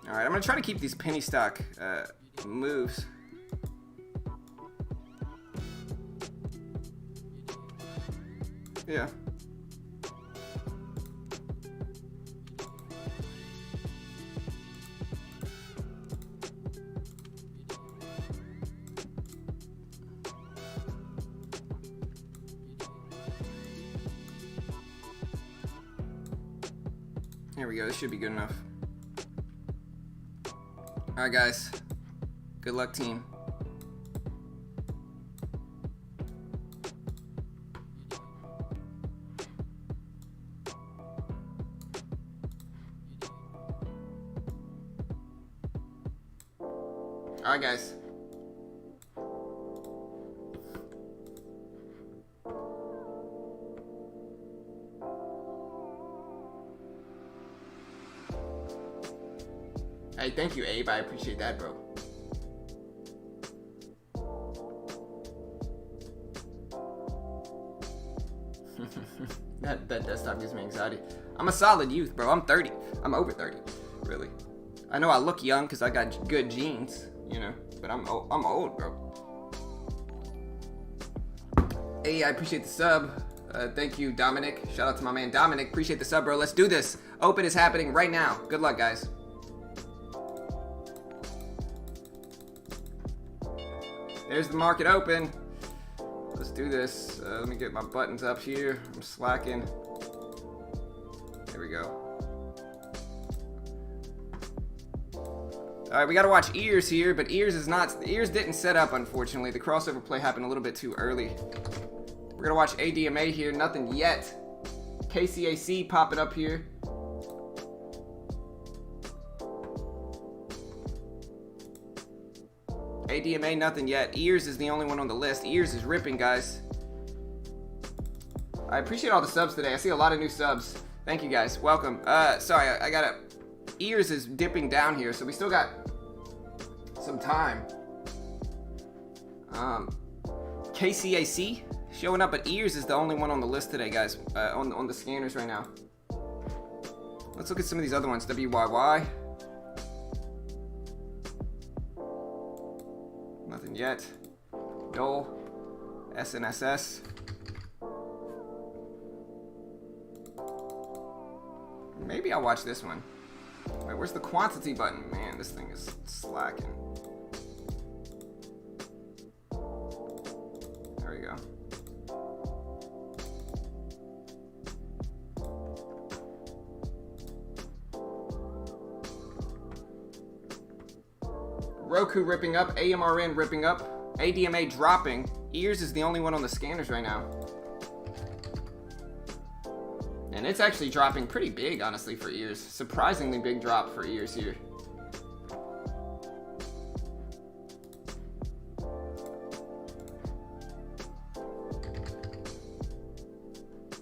All right, I'm going to try to keep these penny stock moves. Yeah. Here we go. This should be good enough. Alright, guys. Good luck, team. Alright, guys. Hey, thank you, Abe. I appreciate that, bro. that desktop gives me anxiety. I'm a solid youth, bro. I'm 30. I'm over 30, really. I know I look young because I got good genes, you know, but I'm old, bro. Hey, I appreciate the sub. Thank you, Dominic. Shout out to my man Dominic. Appreciate the sub, bro. Let's do this. Open is happening right now. Good luck, guys. There's the market open. Let's do this. Let me get my buttons up here. I'm slacking. There we go. All right, we gotta watch Ears here, but Ears didn't set up, unfortunately. The crossover play happened a little bit too early. We're gonna watch ADMA here, nothing yet. KCAC popping up here. ADMA, nothing yet. Ears is the only one on the list. Ears is ripping, guys. I appreciate all the subs today. I see a lot of new subs. Thank you, guys. Welcome. Sorry, I gotta... Ears is dipping down here, so we still got some time. KCAC showing up, but Ears is the only one on the list today, guys. On the scanners right now. Let's look at some of these other ones. WYY. Nothing yet. Dole. SNSS. Maybe I'll watch this one. Wait, where's the quantity button? Man, this thing is slacking. There we go. Roku ripping up, AMRN ripping up, ADMA dropping. Ears is the only one on the scanners right now. And it's actually dropping pretty big, honestly, for Ears. Surprisingly big drop for Ears here.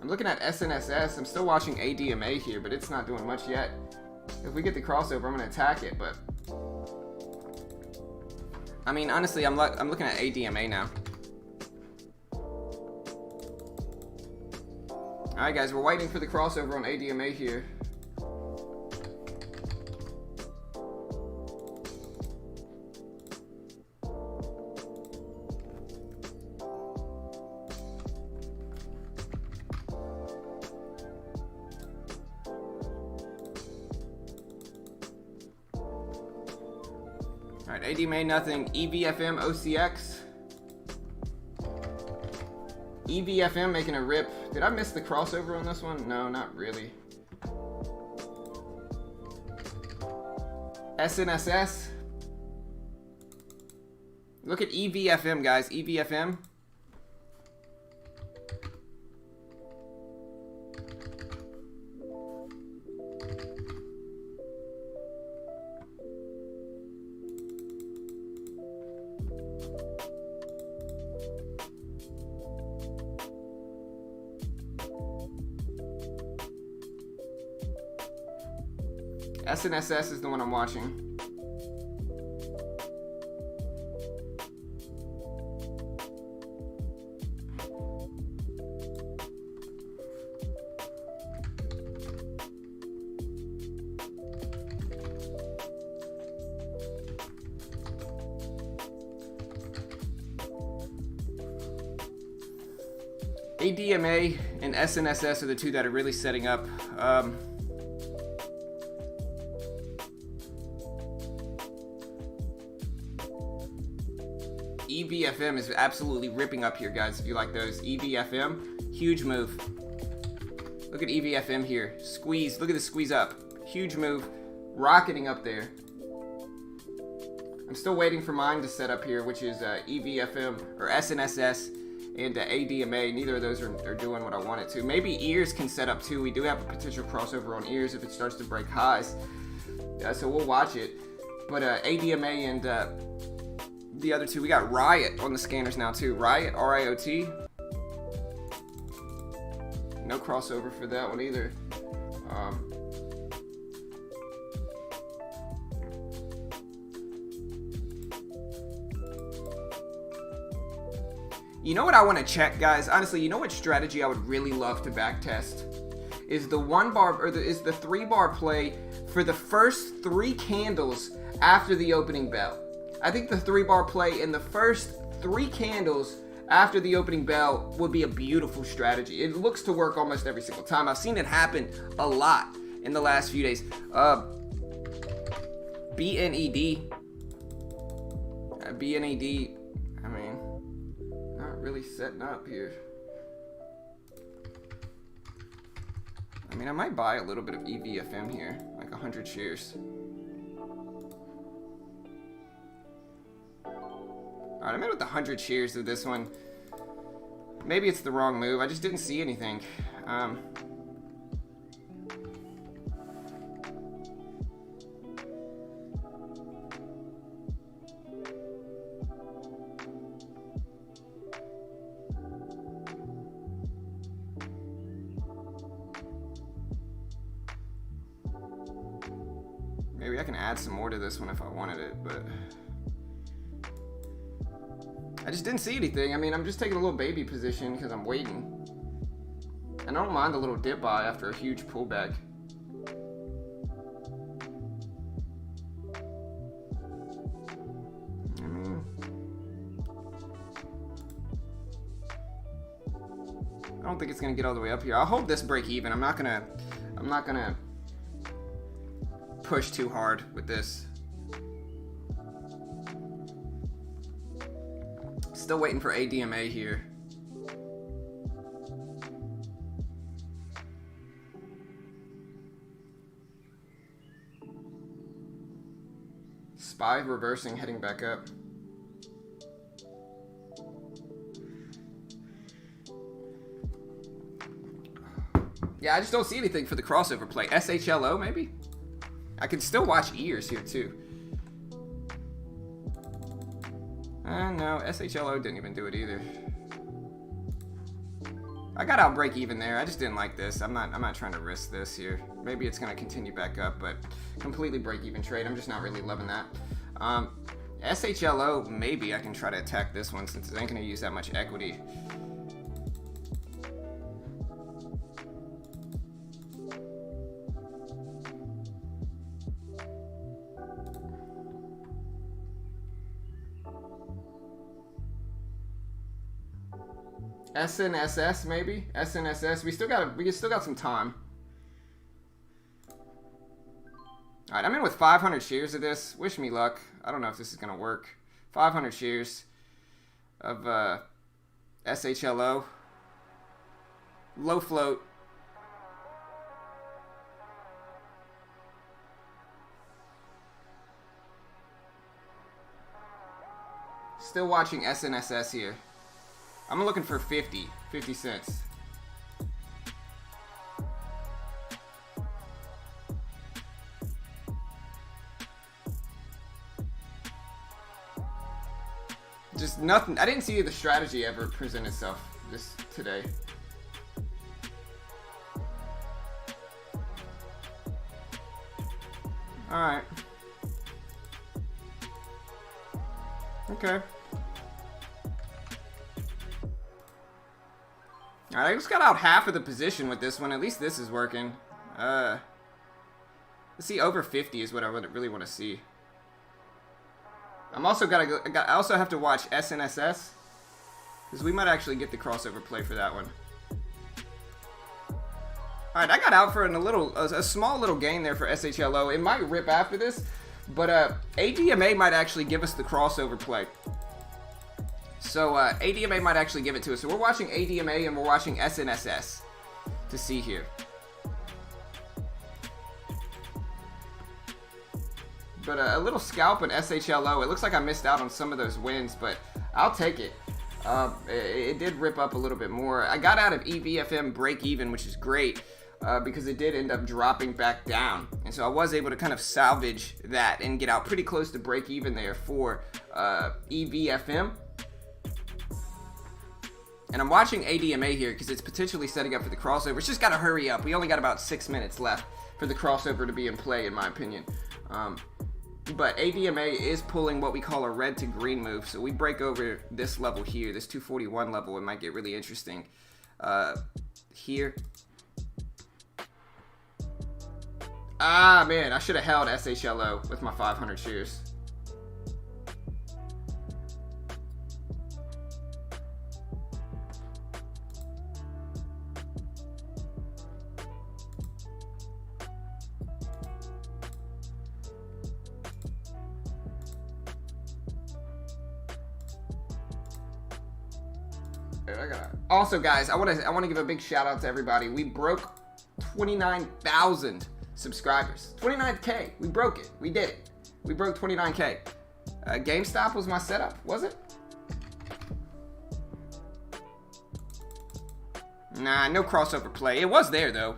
I'm looking at SNSS. I'm still watching ADMA here, but it's not doing much yet. If we get the crossover, I'm going to attack it, but... I mean, honestly, I'm looking at ADMA now. Alright, guys, we're waiting for the crossover on ADMA here. Alright, ADMA, nothing. EVFM, OCX. EVFM making a rip. Did I miss the crossover on this one? No, not really. SNSS. Look at EVFM, guys. EVFM. SNSS is the one I'm watching. ADMA and SNSS are the two that are really setting up. EVFM is absolutely ripping up here, guys, if you like those. EVFM, huge move. Look at EVFM here. Squeeze. Look at the squeeze up. Huge move. Rocketing up there. I'm still waiting for mine to set up here, which is EVFM or SNSS and ADMA. Neither of those are doing what I want it to. Maybe ears can set up too. We do have a potential crossover on ears if it starts to break highs. So we'll watch it. But ADMA and the other two, we got Riot on the scanners now too. Riot, R-I-O-T. No crossover for that one either. You know what I want to check, guys? Honestly, you know what strategy I would really love to backtest? Is the 1 bar, or is the 3 bar play for the first 3 candles after the opening bell. I think the 3 bar play in the first 3 candles after the opening bell would be a beautiful strategy. It looks to work almost every single time. I've seen it happen a lot in the last few days. BNED. BNED, I mean, not really setting up here. I mean, I might buy a little bit of EVFM here, like 100 shares. Alright, I'm in with the 100 shares of this one. Maybe it's the wrong move. I just didn't see anything. Maybe I can add some more to this one if I wanted it, but I just didn't see anything. I mean, I'm just taking a little baby position because I'm waiting. And I don't mind a little dip buy after a huge pullback. I mean, I don't think it's gonna get all the way up here. I'll hold this break even. I'm not gonna push too hard with this. Still waiting for ADMA here. SPY reversing, heading back up. Yeah, I just don't see anything for the crossover play. SHLO maybe? I can still watch ears here too. No, SHLO didn't even do it either. I got out break even there. I just didn't like this. I'm not trying to risk this here. Maybe it's gonna continue back up, but completely break even trade. I'm just not really loving that. SHLO, maybe I can try to attack this one since it ain't gonna use that much equity. SNSS maybe? SNSS. We still got some time. Alright, I'm in with 500 shares of this. Wish me luck. I don't know if this is gonna work. 500 shares of SHLO. Low float. Still watching SNSS here. I'm looking for 50 cents. Just nothing. I didn't see the strategy ever present itself today. All right. Okay. Alright, I just got out half of the position with this one. At least this is working. Let's see, over 50 is what I really want to see. I also have to watch SNSS because we might actually get the crossover play for that one. Alright, I got out for a small little gain there for SHLO. It might rip after this, but ADMA might actually give us the crossover play. So ADMA might actually give it to us. So we're watching ADMA and we're watching SNSS to see here. But a little scalp in SHLO. It looks like I missed out on some of those wins, but I'll take it. It did rip up a little bit more. I got out of EVFM break even, which is great because it did end up dropping back down. And so I was able to kind of salvage that and get out pretty close to break even there for EVFM. And I'm watching ADMA here because it's potentially setting up for the crossover. It's just got to hurry up. We only got about 6 minutes left for the crossover to be in play, in my opinion. But ADMA is pulling what we call a red to green move. So we break over this level here, this 241 level. It might get really interesting here. Ah, man, I should have held SHLO with my 500 shares. Also, guys, I want to give a big shout out to everybody. We broke 29,000 subscribers. 29K. We broke it. We did it. We broke 29K. GameStop was my setup, was it? Nah, no crossover play. It was there though.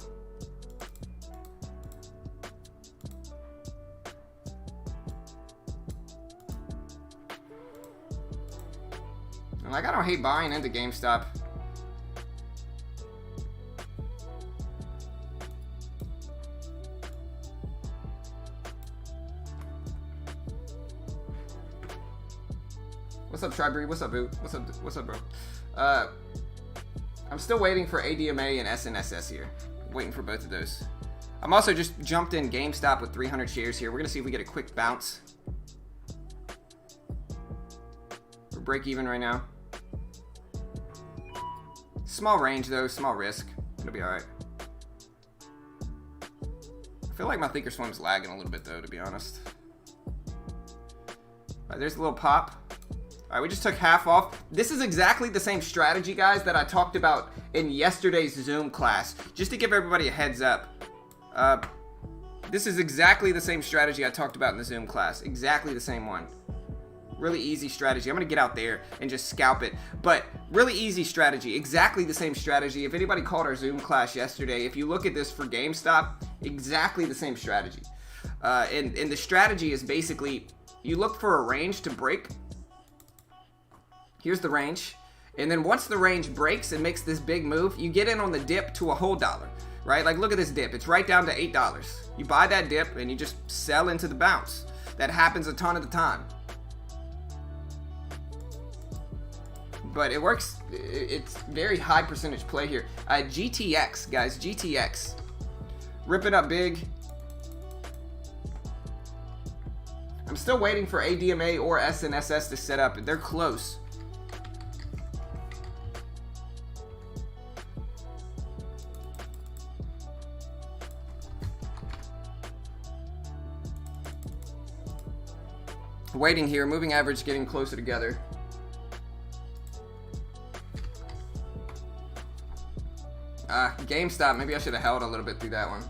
Like, I don't hate buying into GameStop. What's up, Tribreed? What's up, boo? What's up, bro? I'm still waiting for ADMA and SNSS here. Waiting for both of those. I'm also just jumped in GameStop with 300 shares here. We're gonna see if we get a quick bounce. We're break even right now. Small range though, small risk. It'll be alright. I feel like my Thinkorswim's lagging a little bit though, to be honest. Alright, there's a little pop. Alright, we just took half off. This is exactly the same strategy, guys, that I talked about in yesterday's Zoom class. Just to give everybody a heads up. This is exactly the same strategy I talked about in the Zoom class. Exactly the same one. Really easy strategy. I'm going to get out there and just scalp it. But really easy strategy. Exactly the same strategy. If anybody called our Zoom class yesterday, if you look at this for GameStop, exactly the same strategy. And the strategy is basically, you look for a range to break. Here's the range. And then once the range breaks and makes this big move, you get in on the dip to a whole dollar. Right? Like, look at this dip. It's right down to $8. You buy that dip and you just sell into the bounce. That happens a ton of the time. But it works. It's very high percentage play here. GTX, guys, GTX. Ripping up big. I'm still waiting for ADMA or SNSS to set up. They're close. Waiting here. Moving average getting closer together. GameStop, maybe I should have held a little bit through that one.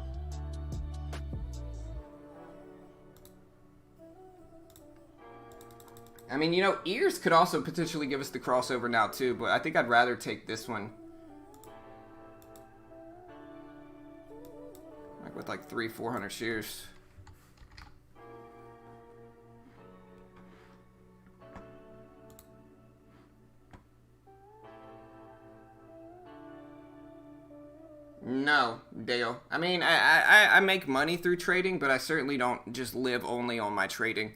I mean, you know, ears could also potentially give us the crossover now too, but I think I'd rather take this one. Like with like 300-400 shares. No, Dale. I mean, I make money through trading, but I certainly don't just live only on my trading.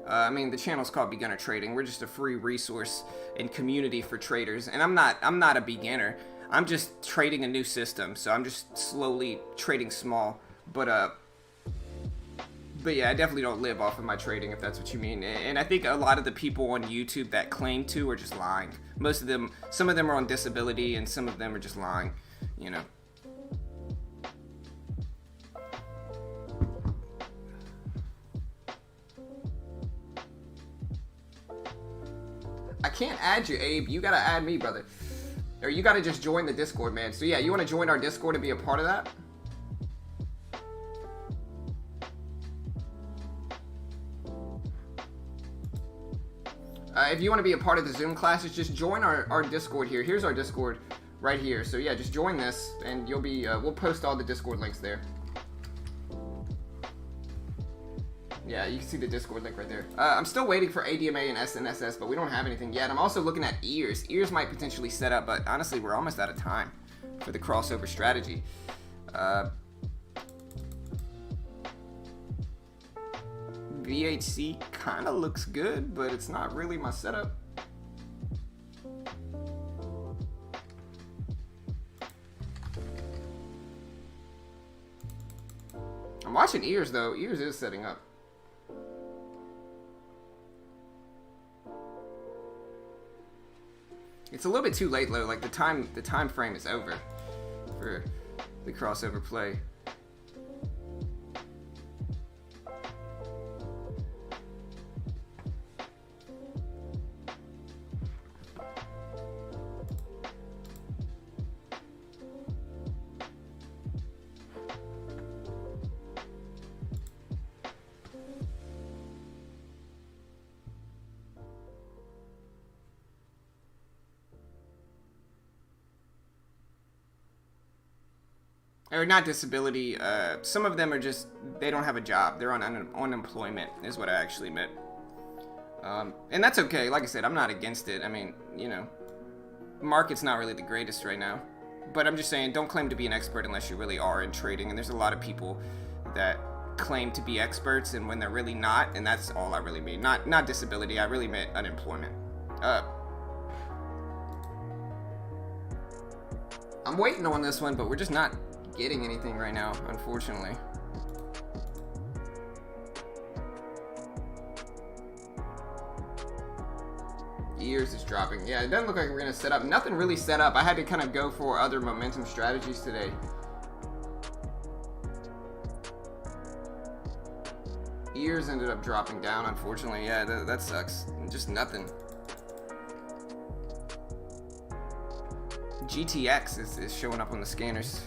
I mean, the channel's called Beginner Trading. We're just a free resource and community for traders, and I'm not a beginner. I'm just trading a new system, so I'm just slowly trading small. But yeah, I definitely don't live off of my trading, if that's what you mean. And I think a lot of the people on YouTube that claim to are just lying. Most of them, some of them are on disability, and some of them are just lying, you know. I can't add you, Abe. You gotta add me, brother. Or you gotta just join the Discord, man. So yeah, you wanna join our Discord and be a part of that? If you want to be a part of the Zoom classes, just join our Discord here. Here's our Discord right here. So yeah, just join this, and you'll be. We'll post all the Discord links there. Yeah, you can see the Discord link right there. I'm still waiting for ADMA and SNSS, but we don't have anything yet. I'm also looking at ears. Ears might potentially set up, but honestly, we're almost out of time for the crossover strategy. VHC kind of looks good, but it's not really my setup. I'm watching ears though. Ears is setting up. It's a little bit too late though. Like the time frame is over for the crossover play. Or not disability, some of them are just, they don't have a job. They're on unemployment is what I actually meant. And that's okay. Like I said, I'm not against it. I mean, you know, market's not really the greatest right now. But I'm just saying, don't claim to be an expert unless you really are in trading. And there's a lot of people that claim to be experts and when they're really not. And that's all I really mean. Not disability. I really meant unemployment. I'm waiting on this one, but we're just not getting anything right now, unfortunately. Ears is dropping. Yeah, it doesn't look like we're gonna set up. Nothing really set up. I had to kind of go for other momentum strategies today. Ears ended up dropping down, unfortunately. Yeah, that sucks. Just nothing. GTX is showing up on the scanners.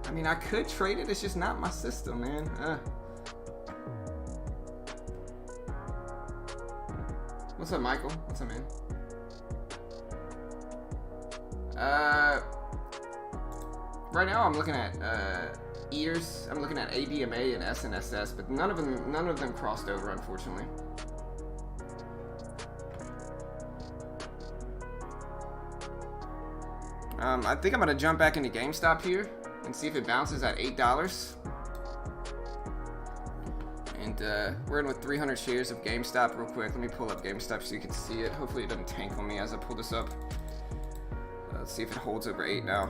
I mean, I could trade it. It's just not my system, man. What's up, Michael? What's up, man? Right now I'm looking at ears. I'm looking at ADMA and SNSS, but none of them crossed over, unfortunately. I think I'm gonna jump back into GameStop here and see if it bounces at $8. And we're in with 300 shares of GameStop real quick. Let me pull up GameStop so you can see it. Hopefully it doesn't tank on me as I pull this up. Let's see if it holds over 8 now.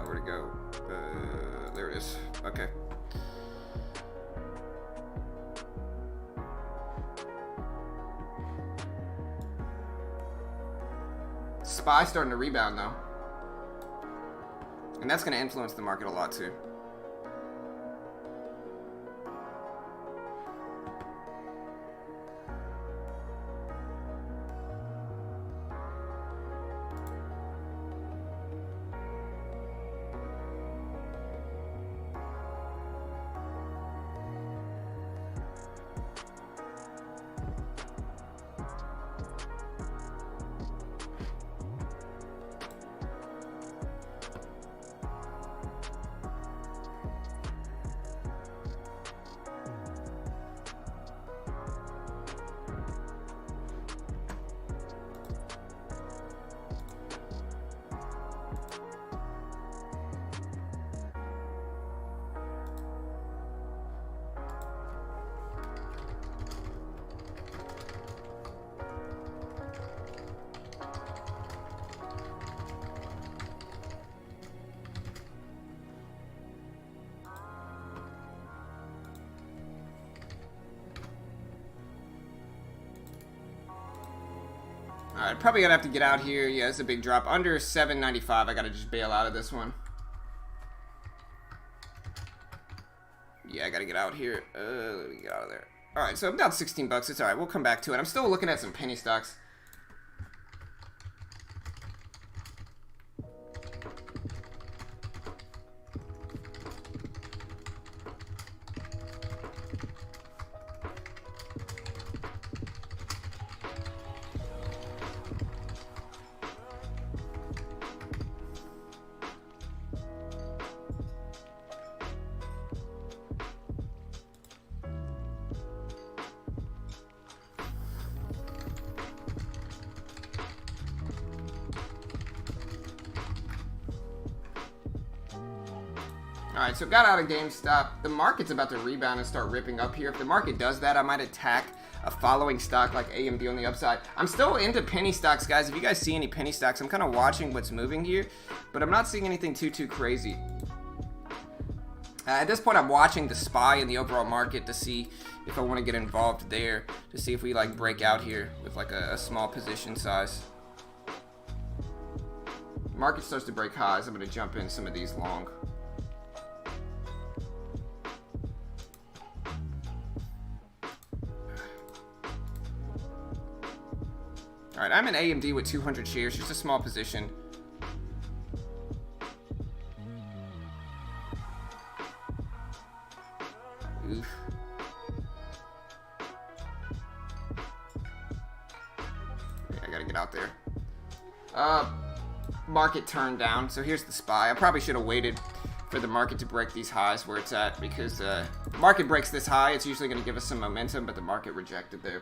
Where'd it go? There it is. Okay. SPY starting to rebound though. And that's going to influence the market a lot too. Alright, probably gonna have to get out here. Yeah, it's a big drop. Under 795, I gotta just bail out of this one. Yeah, I gotta get out here. Let me get out of there. Alright, so I'm down 16 bucks. It's alright. We'll come back to it. I'm still looking at some penny stocks. Alright, so got out of GameStop. The market's about to rebound and start ripping up here. If the market does that, I might attack a following stock like AMD on the upside. I'm still into penny stocks, guys. If you guys see any penny stocks, I'm kind of watching what's moving here, but I'm not seeing anything too crazy. At this point, I'm watching the SPY in the overall market to see if I want to get involved there, to see if we like break out here with like a small position size. Market starts to break highs. I'm going to jump in some of these long. Alright, I'm in AMD with 200 shares, just a small position. Oof. Okay, I gotta get out there. Market turned down, so here's the SPY. I probably should have waited for the market to break these highs where it's at, because the market breaks this high, it's usually going to give us some momentum, but the market rejected there.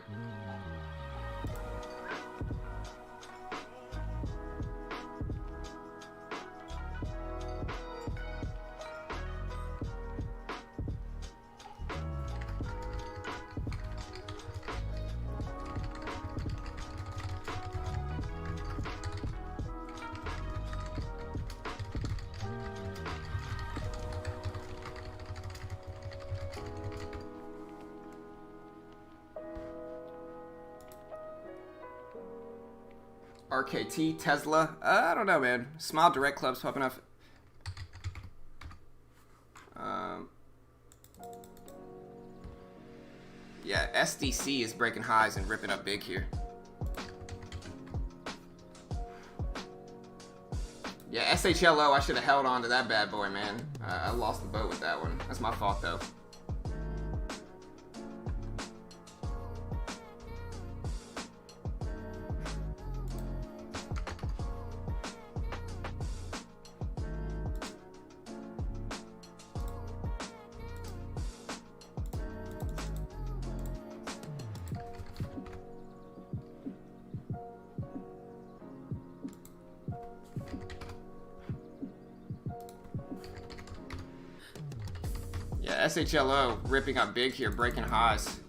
RKT, Tesla, I don't know, man. Smile Direct Club's popping up. Yeah, SDC is breaking highs and ripping up big here. Yeah, SHLO, I should have held on to that bad boy, man. I lost the boat with that one. That's my fault, though. Yeah, SHLO ripping up big here, breaking highs.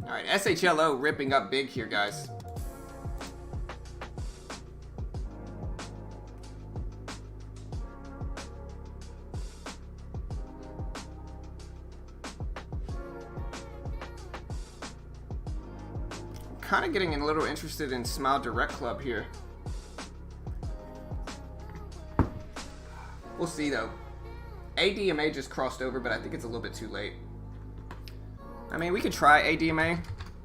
Alright, SHLO ripping up big here, guys. Kind of getting a little interested in Smile Direct Club here. We'll see, though. ADMA just crossed over, but I think it's a little bit too late. I mean, we could try ADMA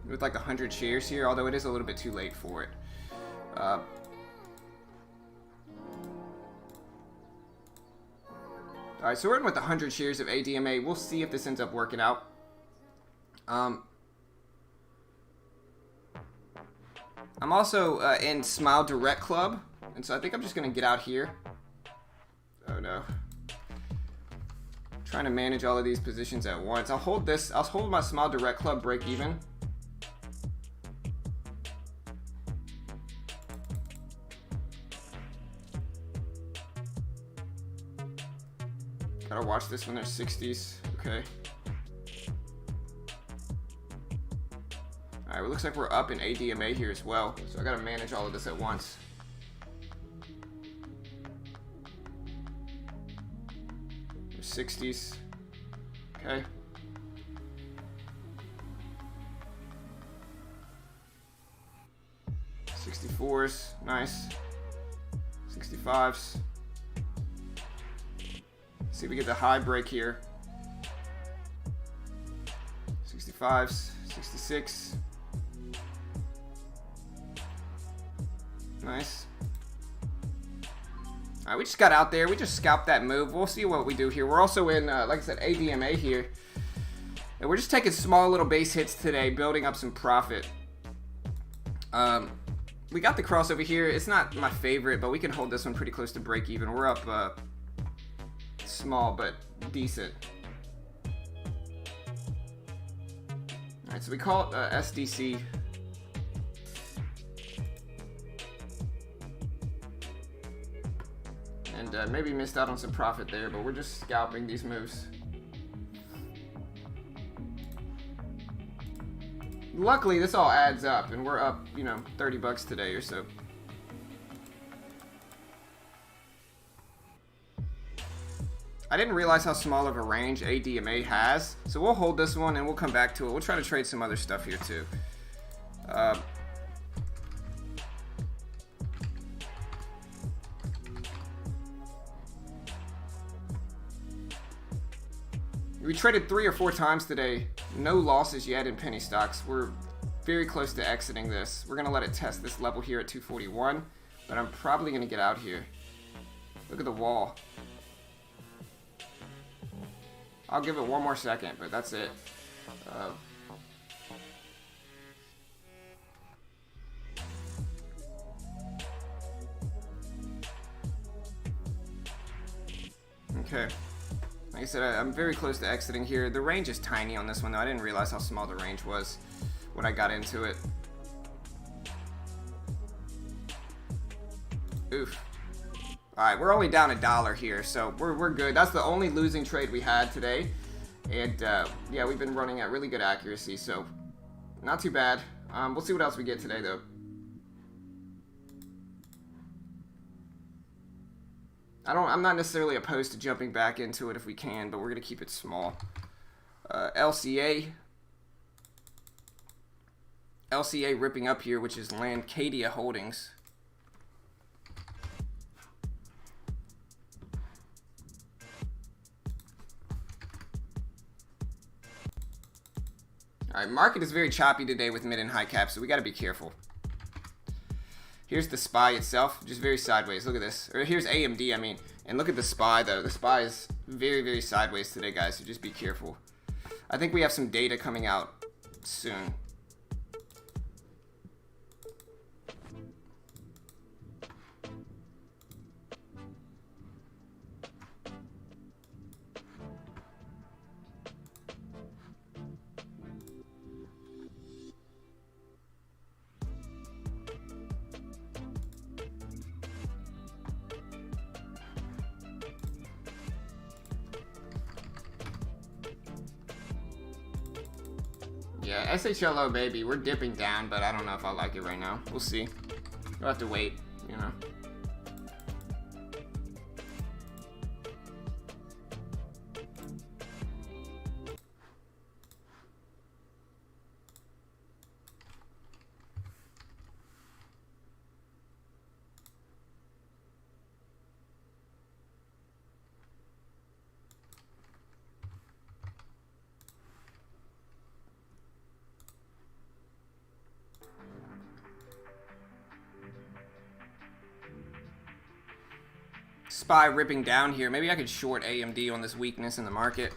with like 100 shares here, although it is a little bit too late for it. Alright, so we're in with 100 shares of ADMA. We'll see if this ends up working out. I'm also in Smile Direct Club, and so I think I'm just gonna get out here. Oh no. Trying to manage all of these positions at once. I'll hold my Smile Direct Club break even. Gotta watch this when there's 60s. Okay. Alright, well, it looks like we're up in ADMA here as well, so I gotta manage all of this at once. There's 60s. Okay. $64s, nice. 65s. See if we get the high break here. 65s, 66. Nice. Alright, we just got out there. We just scalped that move. We'll see what we do here. We're also in, like I said, ADMA here. And we're just taking small little base hits today, building up some profit. We got the crossover here. It's not my favorite, but we can hold this one pretty close to break even. We're up small, but decent. Alright, so we call it SDC. And maybe missed out on some profit there, but we're just scalping these moves. Luckily, this all adds up, and we're up, you know, 30 bucks today or so. I didn't realize how small of a range ADMA has, so we'll hold this one and we'll come back to it. We'll try to trade some other stuff here too. We traded 3 or 4 times today. No losses yet in penny stocks. We're very close to exiting this. We're going to let it test this level here at 241, but I'm probably going to get out here. Look at the wall. I'll give it one more second, but that's it. Okay. Like I said, I'm very close to exiting here. The range is tiny on this one, though. I didn't realize how small the range was when I got into it. Oof. Alright, we're only down $1 here, so we're good. That's the only losing trade we had today. And, yeah, we've been running at really good accuracy, so not too bad. We'll see what else we get today, though. I'm not necessarily opposed to jumping back into it if we can, but we're going to keep it small. LCA. LCA ripping up here, which is Lancadia Holdings. Alright, market is very choppy today with mid and high caps, so we got to be careful. Here's the SPY itself, just very sideways. Look at this. Or here's AMD, I mean. And look at the SPY, though. The SPY is very, very sideways today, guys, so just be careful. I think we have some data coming out soon. Yeah, SHLO, baby. We're dipping down, but I don't know if I like it right now. We'll see. We'll have to wait, you know. SPY ripping down here. Maybe I could short AMD on this weakness in the market.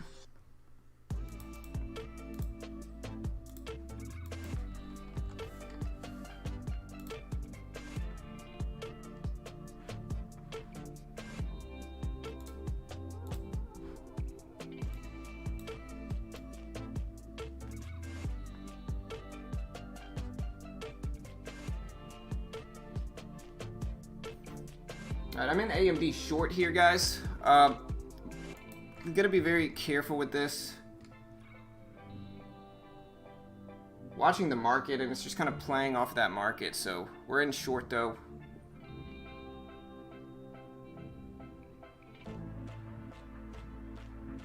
Alright, I'm in AMD short here, guys. I'm gonna be very careful with this. Watching the market, and it's just kind of playing off that market, so we're in short though.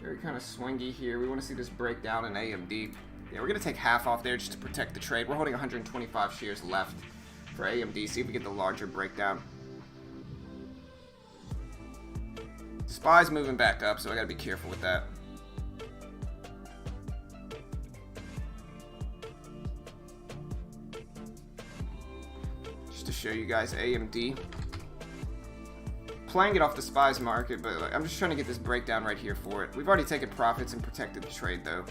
Very kind of swingy here. We want to see this break down in AMD. Yeah, we're gonna take half off there just to protect the trade. We're holding 125 shares left for AMD. See if we get the larger breakdown. SPY's moving back up, so I gotta be careful with that. Just to show you guys AMD. Playing it off the SPY's market, but I'm just trying to get this breakdown right here for it. We've already taken profits and protected the trade though.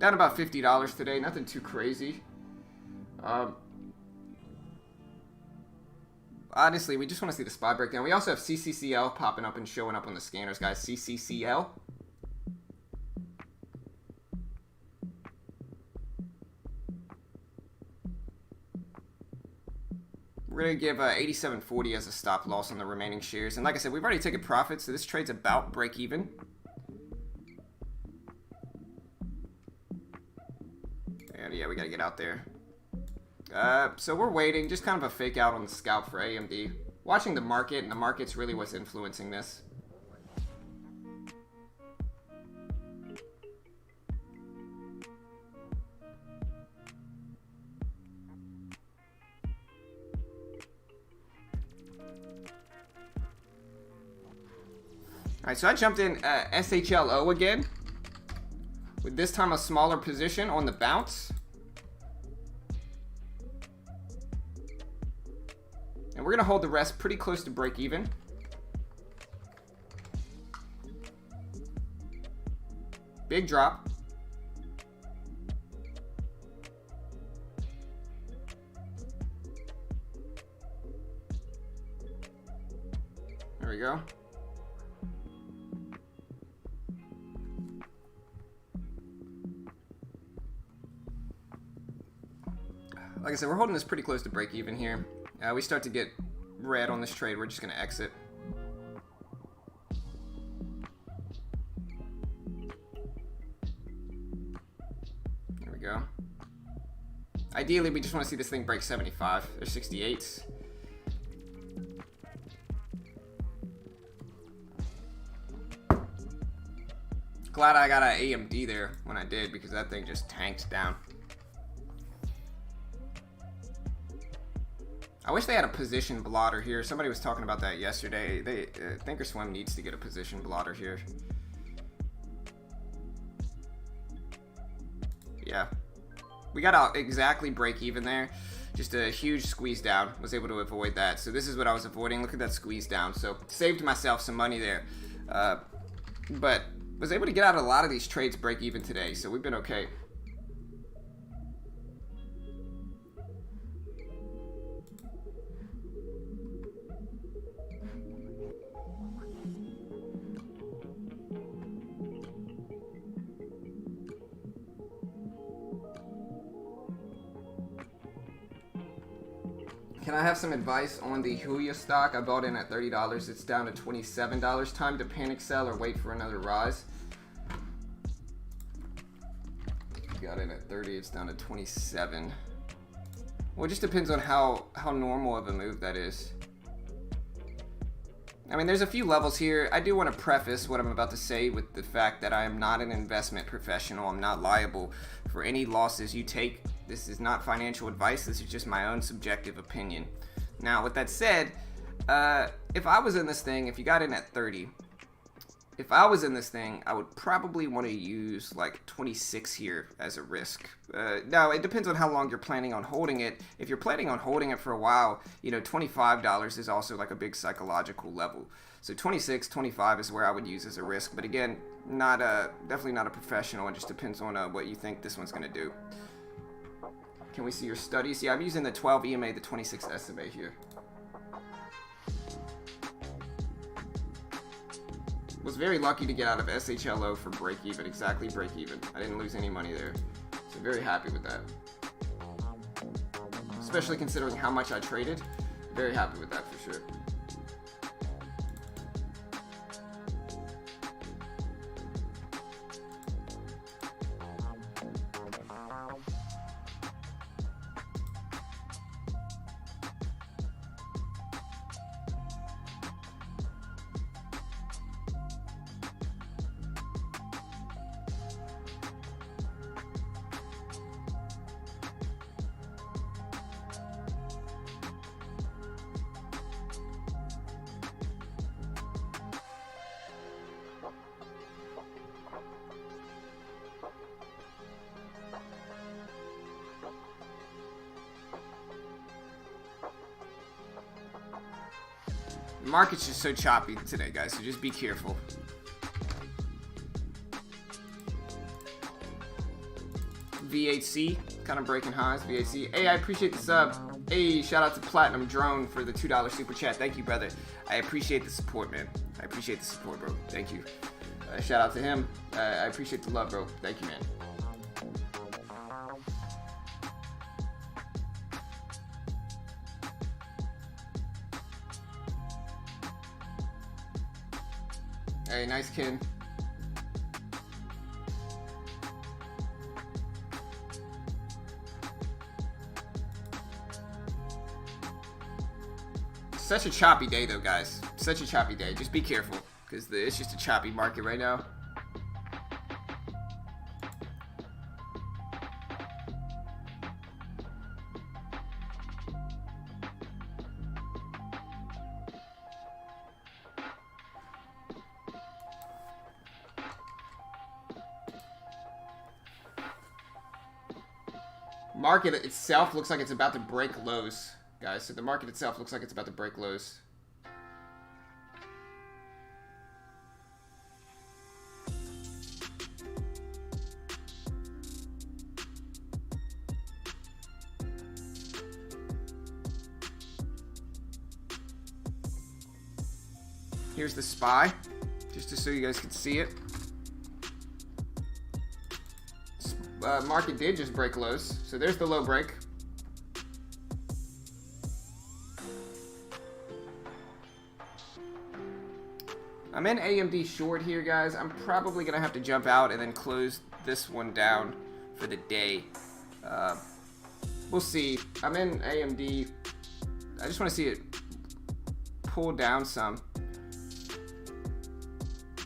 Down about $50 today, nothing too crazy. Honestly, we just want to see the SPY breakdown. We also have CCCL popping up and showing up on the scanners, guys. CCCL. We're going to give 87.40 as a stop loss on the remaining shares. And like I said, we've already taken profits, so this trade's about break even. And yeah, we got to get out there. So we're waiting, just kind of a fake out on the scalp for AMD. Watching the market, and the market's really what's influencing this. Alright, so I jumped in SHLO again. With this time a smaller position on the bounce. And we're going to hold the rest pretty close to break even. Big drop. There we go. Like I said, we're holding this pretty close to break even here. We start to get red on this trade, we're just going to exit. There we go. Ideally, we just want to see this thing break 75 or 68s. Glad I got an AMD there when I did, because that thing just tanked down. I wish they had a position blotter here. Somebody was talking about that yesterday. Thinkorswim needs to get a position blotter here. Yeah. We got out exactly break even there. Just a huge squeeze down. Was able to avoid that. So this is what I was avoiding. Look at that squeeze down. So saved myself some money there. But was able to get out a lot of these trades break even today. So we've been okay. Can I have some advice on the Huya stock? I bought in at $30. It's down to $27. Time to panic sell or wait for another rise? Got in at 30. It's down to 27. Well, it just depends on how normal of a move that is. I mean, there's a few levels here. I do want to preface what I'm about to say with the fact that I am not an investment professional. I'm not liable for any losses you take. This is not financial advice. This is just my own subjective opinion. Now, with that said, if I was in this thing, if you got in at 30, if I was in this thing, I would probably want to use like 26 here as a risk. Now, it depends on how long you're planning on holding it. If you're planning on holding it for a while, you know, $25 is also like a big psychological level. So 26, 25 is where I would use as a risk. But again, definitely not a professional. It just depends on what you think this one's going to do. Can we see your studies? Yeah, I'm using the 12 EMA, the 26 SMA here. Was very lucky to get out of SHLO for break even, exactly break even. I didn't lose any money there, so very happy with that. Especially considering how much I traded, very happy with that for sure. The market's just so choppy today, guys, so just be careful. VHC, kind of breaking highs, VHC. Hey, I appreciate the sub. Hey, shout out to Platinum Drone for the $2 super chat. Thank you, brother. I appreciate the support, man. I appreciate the support, bro. Thank you. Shout out to him. I appreciate the love, bro. Thank you, man. Hey, nice kid. Such a choppy day, though, guys. Such a choppy day. Just be careful, because it's just a choppy market right now. Market itself looks like it's about to break lows, guys. So the market itself looks like it's about to break lows. Here's the SPY, just so you guys can see it. Market did just break lows, so there's the low break. I'm in AMD short here, guys. I'm probably gonna have to jump out and then close this one down for the day. We'll see. I'm in AMD. I just want to see it pull down some.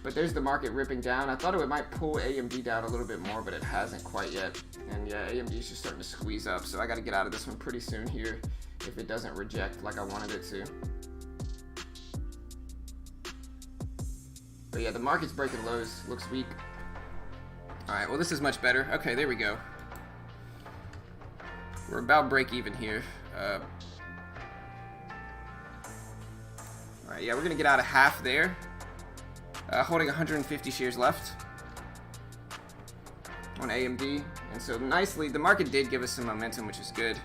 But there's the market ripping down. I thought it might pull AMD down a little bit more, but it hasn't quite yet. And yeah, AMD is just starting to squeeze up, so I got to get out of this one pretty soon here if it doesn't reject like I wanted it to. But yeah, the market's breaking lows. Looks weak. Alright, well this is much better. Okay, there we go. We're about break even here. Alright, yeah, we're going to get out of half there. Holding 150 shares left on AMD. And so nicely, the market did give us some momentum, which is good.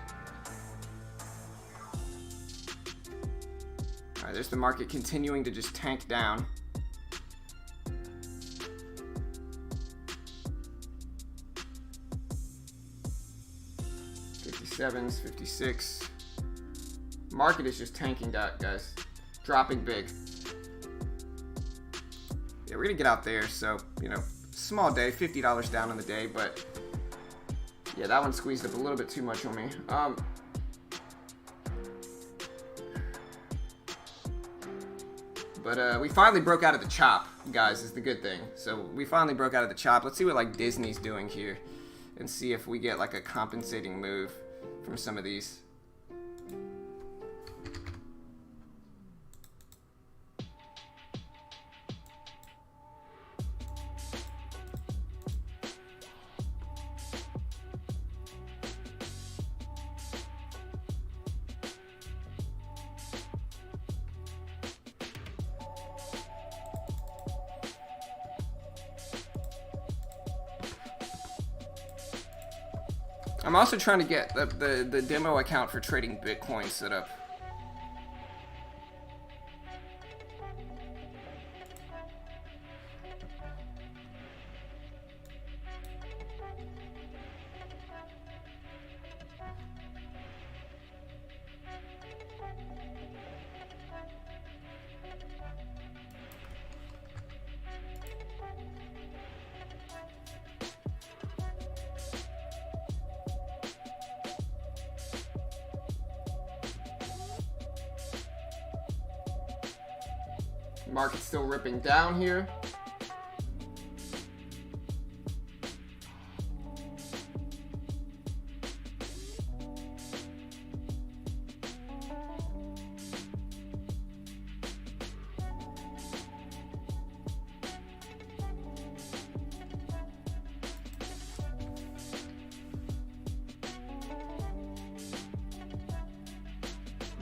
Alright, there's the market continuing to just tank down. '57s, 56. Market is just tanking down, guys. Dropping big. Yeah, we're gonna get out there, so, you know, small day, $50 down on the day, but yeah, that one squeezed up a little bit too much on me. But we finally broke out of the chop, guys, is the good thing. So we finally broke out of the chop. Let's see what, like, Disney's doing here and see if we get, like, a compensating move from some of these. I'm also trying to get the demo account for trading Bitcoin set up. Market's still ripping down here.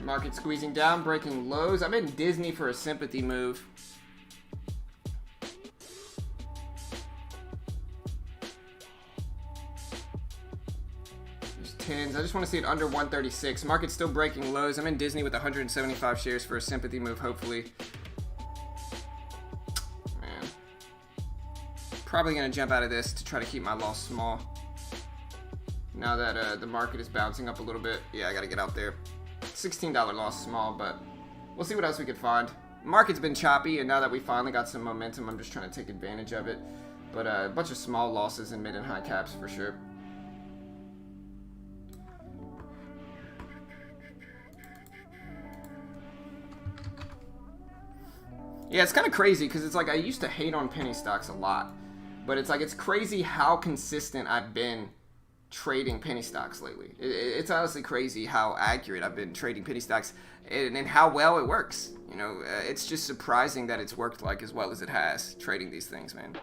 Market squeezing down, breaking lows. I'm in Disney for a sympathy move. There's tens. I just want to see it under 136. Market's still breaking lows. I'm in Disney with 175 shares for a sympathy move, hopefully. Man. Probably going to jump out of this to try to keep my loss small. Now that the market is bouncing up a little bit. Yeah, I got to get out there. $16 loss small, but we'll see what else we could find. Market's been choppy, and now that we finally got some momentum, I'm just trying to take advantage of it. But a bunch of small losses in mid and high caps for sure. Yeah, it's kind of crazy because it's like I used to hate on penny stocks a lot, but it's like it's crazy how consistent I've been trading penny stocks lately. It's honestly crazy how accurate I've been trading penny stocks and how well it works. You know, it's just surprising that it's worked like as well as it has trading these things, man.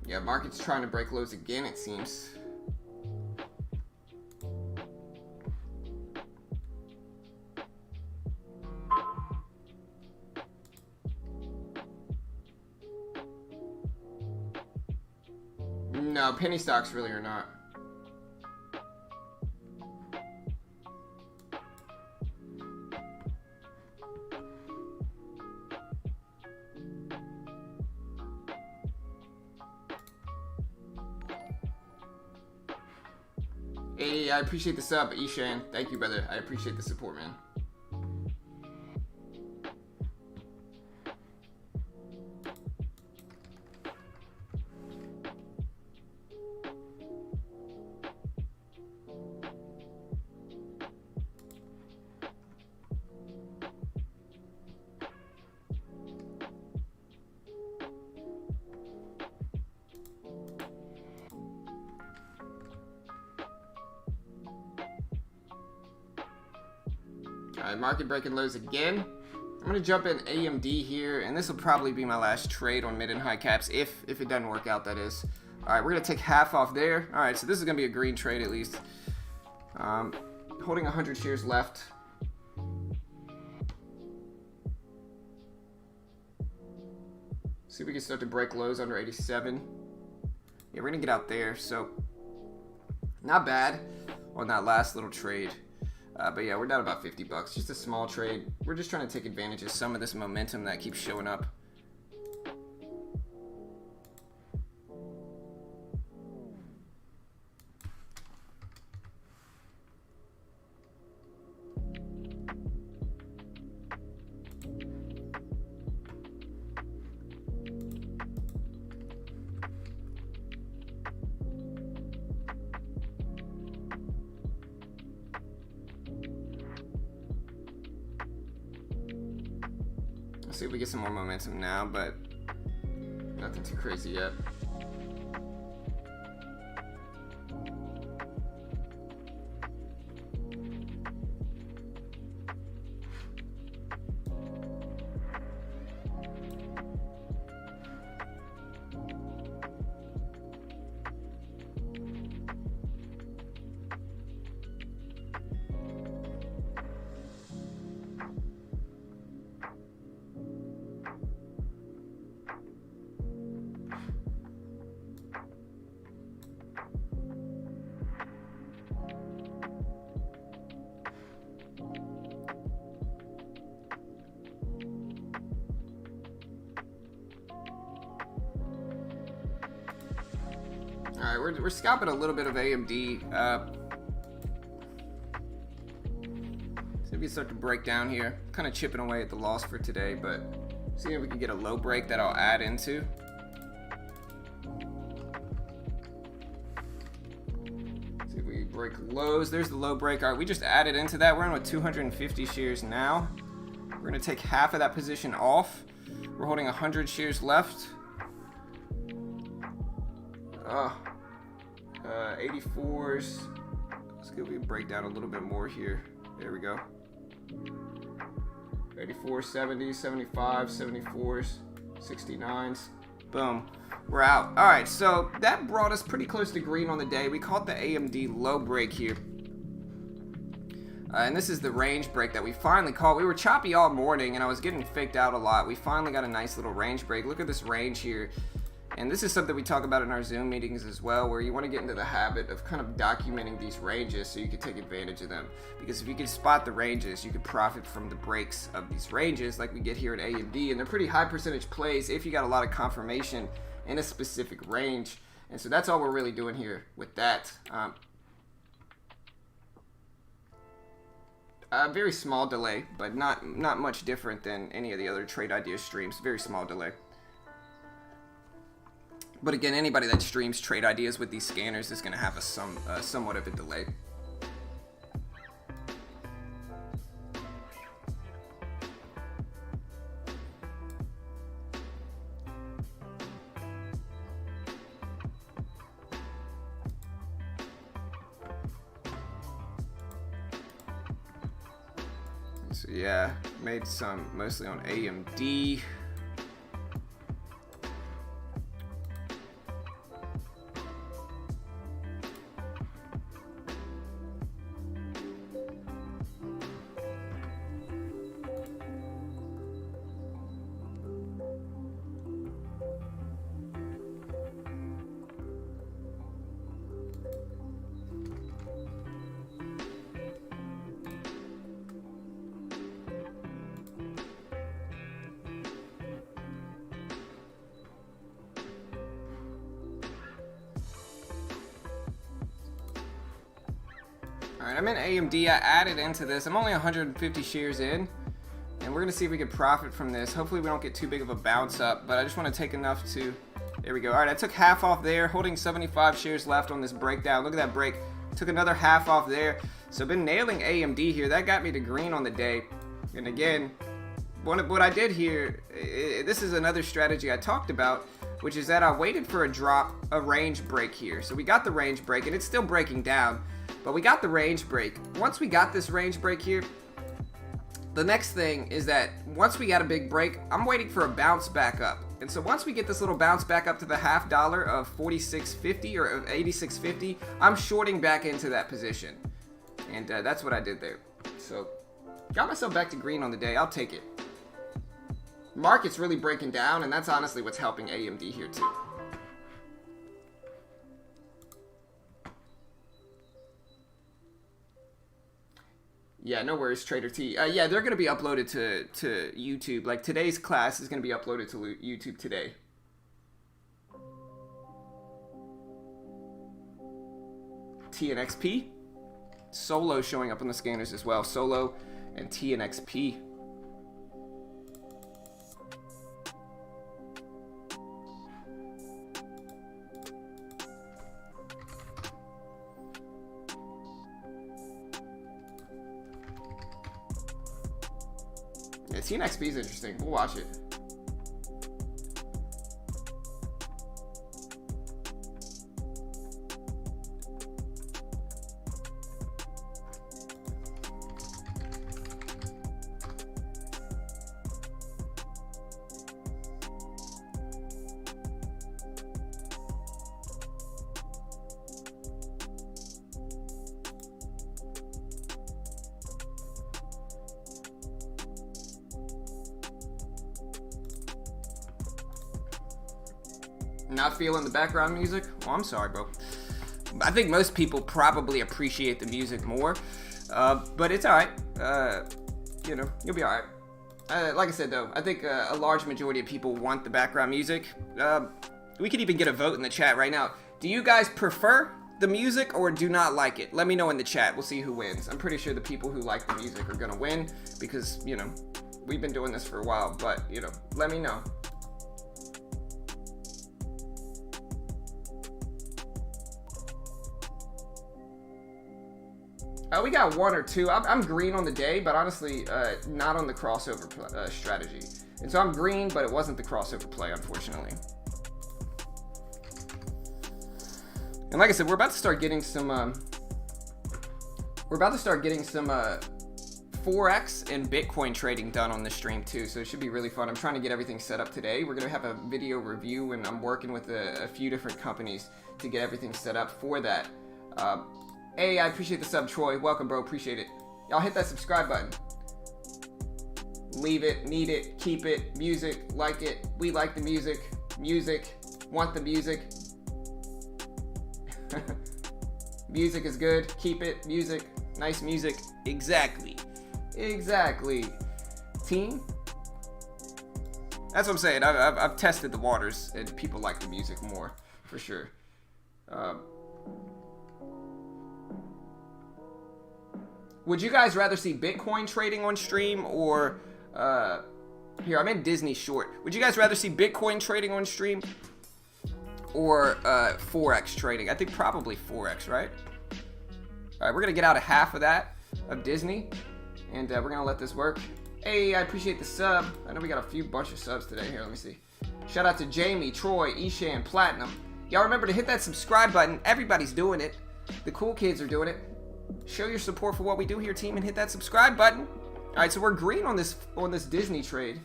Yeah, market's trying to break lows again, it seems. No, penny stocks really are not. Hey, I appreciate the sub, Ishan. Thank you, brother. I appreciate the support, man. Alright, market breaking lows again. I'm going to jump in AMD here, and this will probably be my last trade on mid and high caps, if it doesn't work out, that is. Alright, we're going to take half off there. Alright, so this is going to be a green trade at least. Holding 100 shares left. See if we can start to break lows under 87. Yeah, we're going to get out there, so not bad on that last little trade. But yeah, we're down about 50 bucks. Just a small trade. We're just trying to take advantage of some of this momentum that keeps showing up. See if we get some more momentum now, but nothing too crazy yet. Alright, we're scalping a little bit of AMD. See if we can start to break down here. Kind of chipping away at the loss for today, but see if we can get a low break that I'll add into. See if we break lows. There's the low break. All right, we just added into that. We're in with 250 shares now. We're going to take half of that position off. We're holding 100 shares left. 84s. Let's give it a breakdown a little bit more here. There we go. 84, 70, 75, 74s, 69s. Boom. We're out. All right, so that brought us pretty close to green on the day. We caught the AMD low break here. And this is the range break that we finally caught. We were choppy all morning, and I was getting faked out a lot. We finally got a nice little range break. Look at this range here. And this is something we talk about in our Zoom meetings as well, where you want to get into the habit of kind of documenting these ranges so you can take advantage of them. Because if you can spot the ranges, you can profit from the breaks of these ranges like we get here at AMD. And they're pretty high percentage plays if you got a lot of confirmation in a specific range. And so that's all we're really doing here with that. A very small delay, but not much different than any of the other Trade Ideas streams. Very small delay. But again, anybody that streams Trade Ideas with these scanners is going to have a somewhat of a delay. So yeah, made some mostly on AMD. Alright, I'm in AMD. I added into this. I'm only 150 shares in, and we're going to see if we can profit from this. Hopefully we don't get too big of a bounce up, but I just want to take enough to... There we go. Alright, I took half off there, holding 75 shares left on this breakdown. Look at that break. Took another half off there. So I've been nailing AMD here. That got me to green on the day. And again, what I did here, this is another strategy I talked about, which is that I waited for a range break here. So we got the range break, and it's still breaking down. But we got the range break. Once we got this range break here, the next thing is that once we got a big break, I'm waiting for a bounce back up. And so once we get this little bounce back up to the $0.50 of 46.50 or 86.50, I'm shorting back into that position. And that's what I did there. So got myself back to green on the day. I'll take it. Market's really breaking down, and that's honestly what's helping AMD here too. Yeah, no worries, Trader T. Yeah, they're going to be uploaded to YouTube. Like, today's class is going to be uploaded to YouTube today. TNXP. Solo showing up on the scanners as well. Solo and TNXP. Yeah, TNXP is interesting. We'll watch it. Not feeling the background music? Oh, I'm sorry, bro. I think most people probably appreciate the music more, but it's alright. You know, you'll be alright. Like I said, though, I think a large majority of people want the background music. We could even get a vote in the chat right now. Do you guys prefer the music or do not like it? Let me know in the chat. We'll see who wins. I'm pretty sure the people who like the music are gonna win because, you know, we've been doing this for a while, but, you know, let me know. We got 1 or 2. I'm green on the day, but honestly, not on the crossover strategy. And so I'm green, but it wasn't the crossover play, unfortunately. And like I said, we're about to start getting some. Forex and Bitcoin trading done on the stream too, so it should be really fun. I'm trying to get everything set up today. We're gonna have a video review, and I'm working with a few different companies to get everything set up for that. Hey, I appreciate the sub, Troy. Welcome, bro. Appreciate it. Y'all hit that subscribe button. Leave it, need it, keep it. Music, like it. We like the music. Music, want the music. Music is good. Keep it. Music, nice music. Exactly. Exactly. Team. That's what I'm saying. I've tested the waters, and people like the music more, for sure. Would you guys rather see Bitcoin trading on stream or, here, I'm in Disney short. Would you guys rather see Bitcoin trading on stream or Forex trading? I think probably Forex, right? All right, we're going to get out of half of that, of Disney, and we're going to let this work. Hey, I appreciate the sub. I know we got a bunch of subs today. Here, let me see. Shout out to Jamie, Troy, Ishan, Platinum. Y'all remember to hit that subscribe button. Everybody's doing it. The cool kids are doing it. Show your support for what we do here, team, and hit that subscribe button. All right, so we're green on this Disney trade.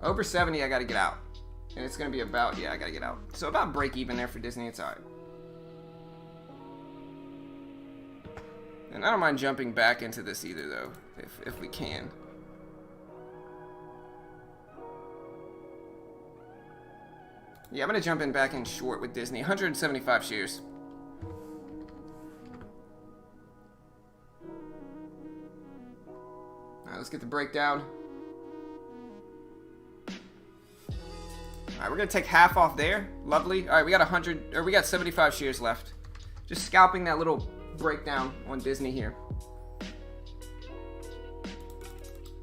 Over 70, I got to get out. And it's going to be about, yeah, I got to get out. So about break even there for Disney. It's all right. And I don't mind jumping back into this either, though, if we can. Yeah, I'm going to jump in back in short with Disney. 175 shares. All right, let's get the breakdown. All right, we're going to take half off there. Lovely. All right, we got 75 shares left. Just scalping that little breakdown on Disney here.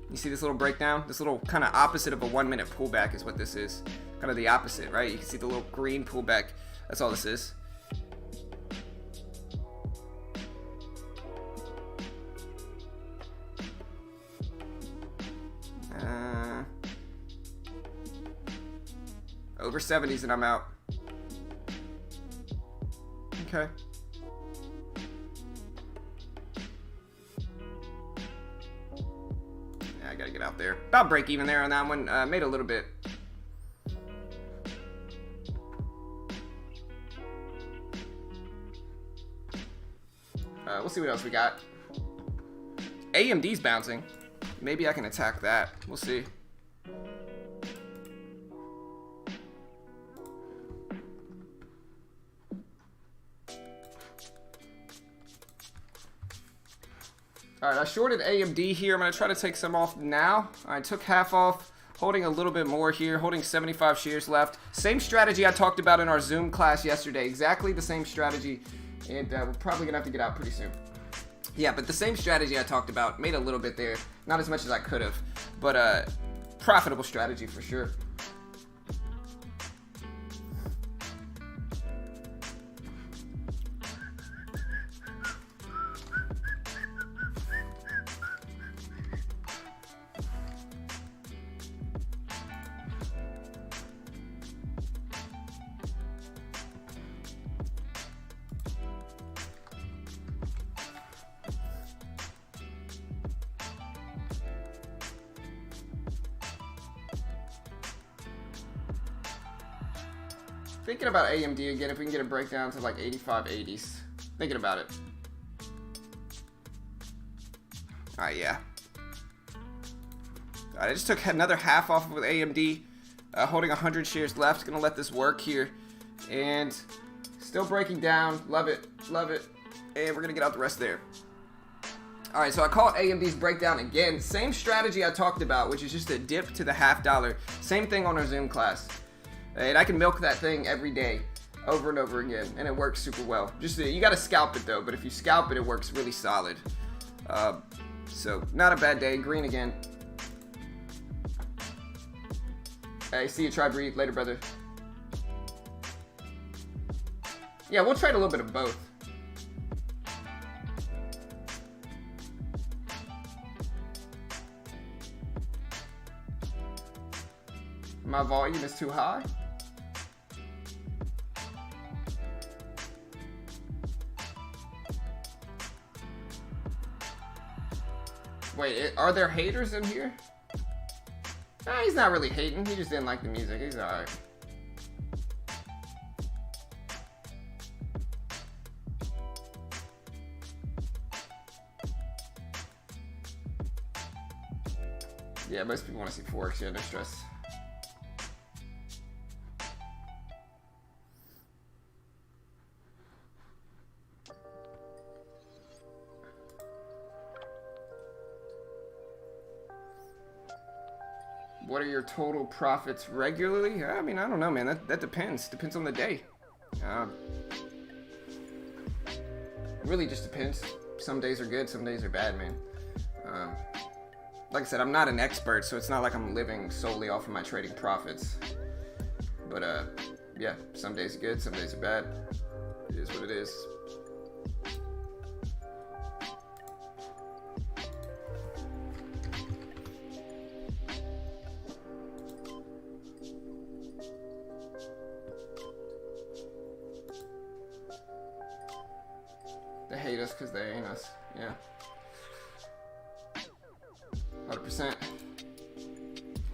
You see this little breakdown? This little kind of opposite of a 1 minute pullback is what this is. Kind of the opposite, right? You can see the little green pullback. That's all this is. Over 70s and I'm out. Okay. Yeah, I gotta get out there. About break even there on that one. Made a little bit. We'll see what else we got. AMD's bouncing. Maybe I can attack that. We'll see. Alright, I shorted AMD here. I'm going to try to take some off now. I took half off, holding a little bit more here, holding 75 shares left. Same strategy I talked about in our Zoom class yesterday. Exactly the same strategy. And we're probably going to have to get out pretty soon. Yeah, but the same strategy I talked about. Made a little bit there. Not as much as I could have. But profitable strategy for sure. Thinking about AMD again, if we can get a breakdown to like 85, 80s. Thinking about it. Alright, yeah. Alright, I just took another half off with AMD. Holding 100 shares left. Gonna let this work here. And still breaking down. Love it. Love it. And we're gonna get out the rest there. All right, so I called AMD's breakdown again. Same strategy I talked about, which is just a dip to the $0.50. Same thing on our Zoom class. And I can milk that thing every day, over and over again, and it works super well. Just you got to scalp it though, but if you scalp it, it works really solid. So not a bad day. Green again. Hey, see you, try breathe later, brother. Yeah, we'll trade a little bit of both. My volume is too high. Wait, are there haters in here? Nah, he's not really hating. He just didn't like the music. He's alright. Yeah, most people want to see Forex. Yeah, no stress. What are your total profits regularly? I mean, I don't know, man. That depends. Depends on the day. Really just depends. Some days are good, some days are bad, man. Like I said, I'm not an expert, so it's not like I'm living solely off of my trading profits. But yeah, some days are good, some days are bad. It is what it is. They hate us because they ain't us. Yeah. 100%.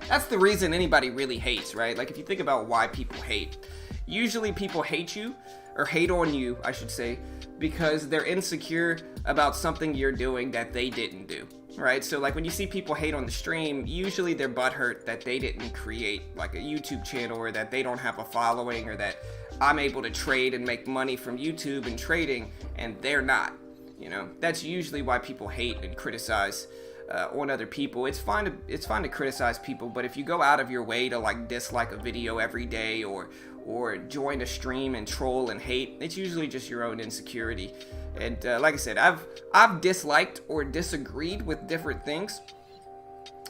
That's the reason anybody really hates, right? Like if you think about why people hate, usually people hate you, or hate on you, I should say, because they're insecure about something you're doing that they didn't do, right? So like when you see people hate on the stream, usually they're butthurt that they didn't create like a YouTube channel, or that they don't have a following, or that I'm able to trade and make money from YouTube and trading and they're not. You know, that's usually why people hate and criticize on other people. It's fine to criticize people, but if you go out of your way to like dislike a video every day, or join a stream and troll and hate, it's usually just your own insecurity. And like I said, I've disliked or disagreed with different things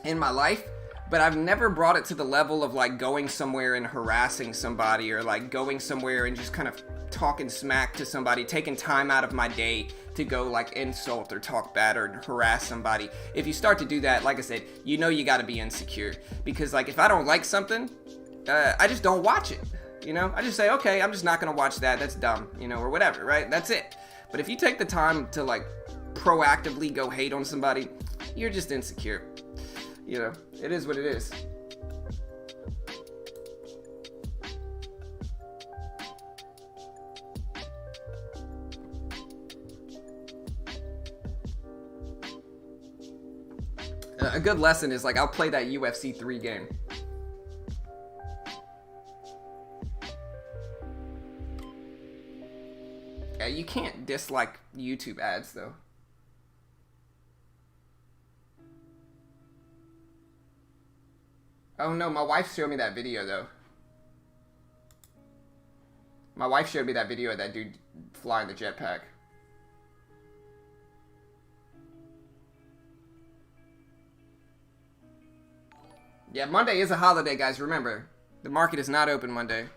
in my life, but I've never brought it to the level of like going somewhere and harassing somebody, or like going somewhere and just kind of talking smack to somebody, taking time out of my day to go like insult or talk bad or harass somebody. If you start to do that, like I said, you know you got to be insecure, because like if I don't like something, I just don't watch it. You know, I just say, okay, I'm just not gonna watch that. That's dumb, you know, or whatever, right? That's it. But if you take the time to like proactively go hate on somebody, you're just insecure. You know, it is what it is. A good lesson is like, I'll play that UFC 3 game. Yeah, you can't dislike YouTube ads though. Oh no, my wife showed me that video though. My wife showed me that video of that dude flying the jetpack. Yeah, Monday is a holiday, guys. Remember, the market is not open Monday.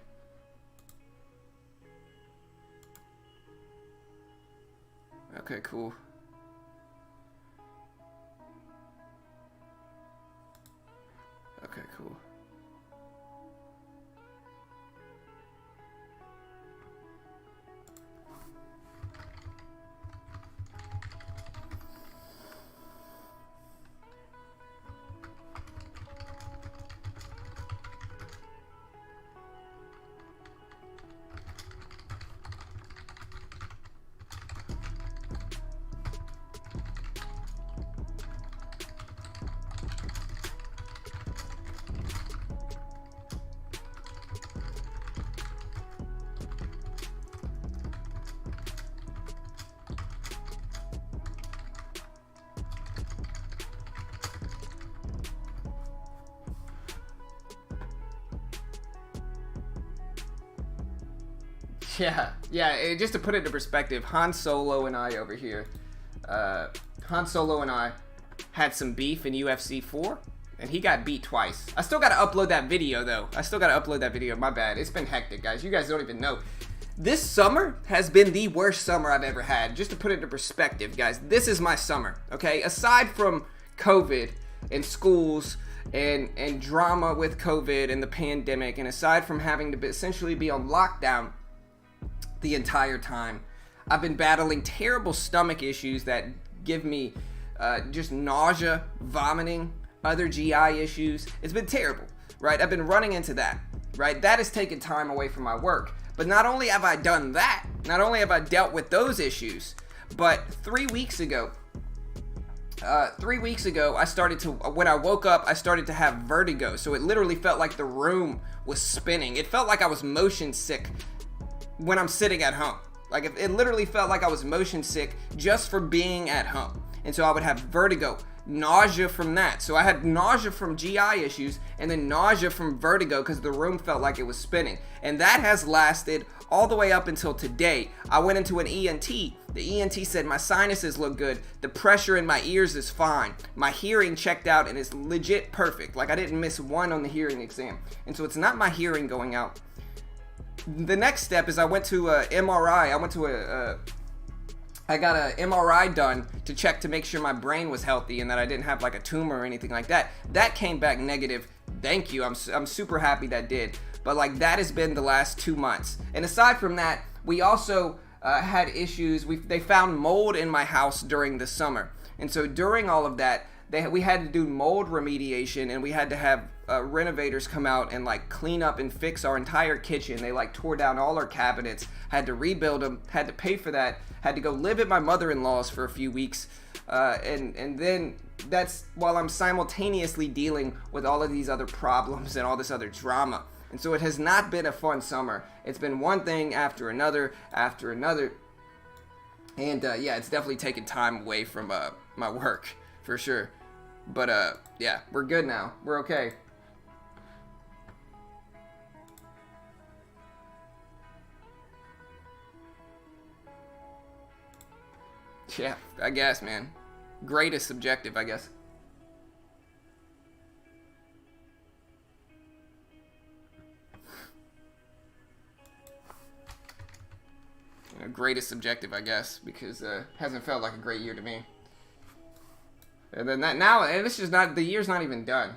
Okay, cool. Okay, cool. Yeah. Just to put it into perspective, Han Solo and I over here, Han Solo and I had some beef in UFC 4, and he got beat twice. I still gotta upload that video, though. My bad. It's been hectic, guys. You guys don't even know. This summer has been the worst summer I've ever had. Just to put it into perspective, guys, this is my summer, okay? Aside from COVID and schools and drama with COVID and the pandemic, and aside from having to essentially be on lockdown the entire time, I've been battling terrible stomach issues that give me just nausea, vomiting, other GI issues. It's been terrible, right? I've been running into that, right? That has taken time away from my work. But not only have I done that, not only have I dealt with those issues, but 3 weeks ago, I started to, when I woke up, I started to have vertigo. So it literally felt like the room was spinning. It felt like I was motion sick when I'm sitting at home. Like it literally felt like I was motion sick just for being at home. And so I would have vertigo, nausea from that. So I had nausea from GI issues and then nausea from vertigo because the room felt like it was spinning. And that has lasted all the way up until today. I went into an ENT. The ENT said my sinuses look good. The pressure in my ears is fine. My hearing checked out and it's legit perfect. Like I didn't miss one on the hearing exam. And so it's not my hearing going out. The next step is I went to a MRI. I got an MRI done to check to make sure my brain was healthy and that I didn't have like a tumor or anything like that. That came back negative. Thank you. I'm super happy that did. But like that has been the last 2 months. And aside from that, we also had issues. They found mold in my house during the summer. And so during all of that, we had to do mold remediation, and we had to have renovators come out and like clean up and fix our entire kitchen. They like tore down all our cabinets, had to rebuild them, had to pay for that, had to go live at my mother-in-law's for a few weeks, and then that's while I'm simultaneously dealing with all of these other problems and all this other drama. And so it has not been a fun summer. It's been one thing after another, and yeah, it's definitely taken time away from my work for sure. But yeah, we're good now. We're okay. Yeah, I guess, man. Great is subjective, I guess. You know, great is subjective, I guess, because hasn't felt like a great year to me. And then that now, and this is not, the year's not even done.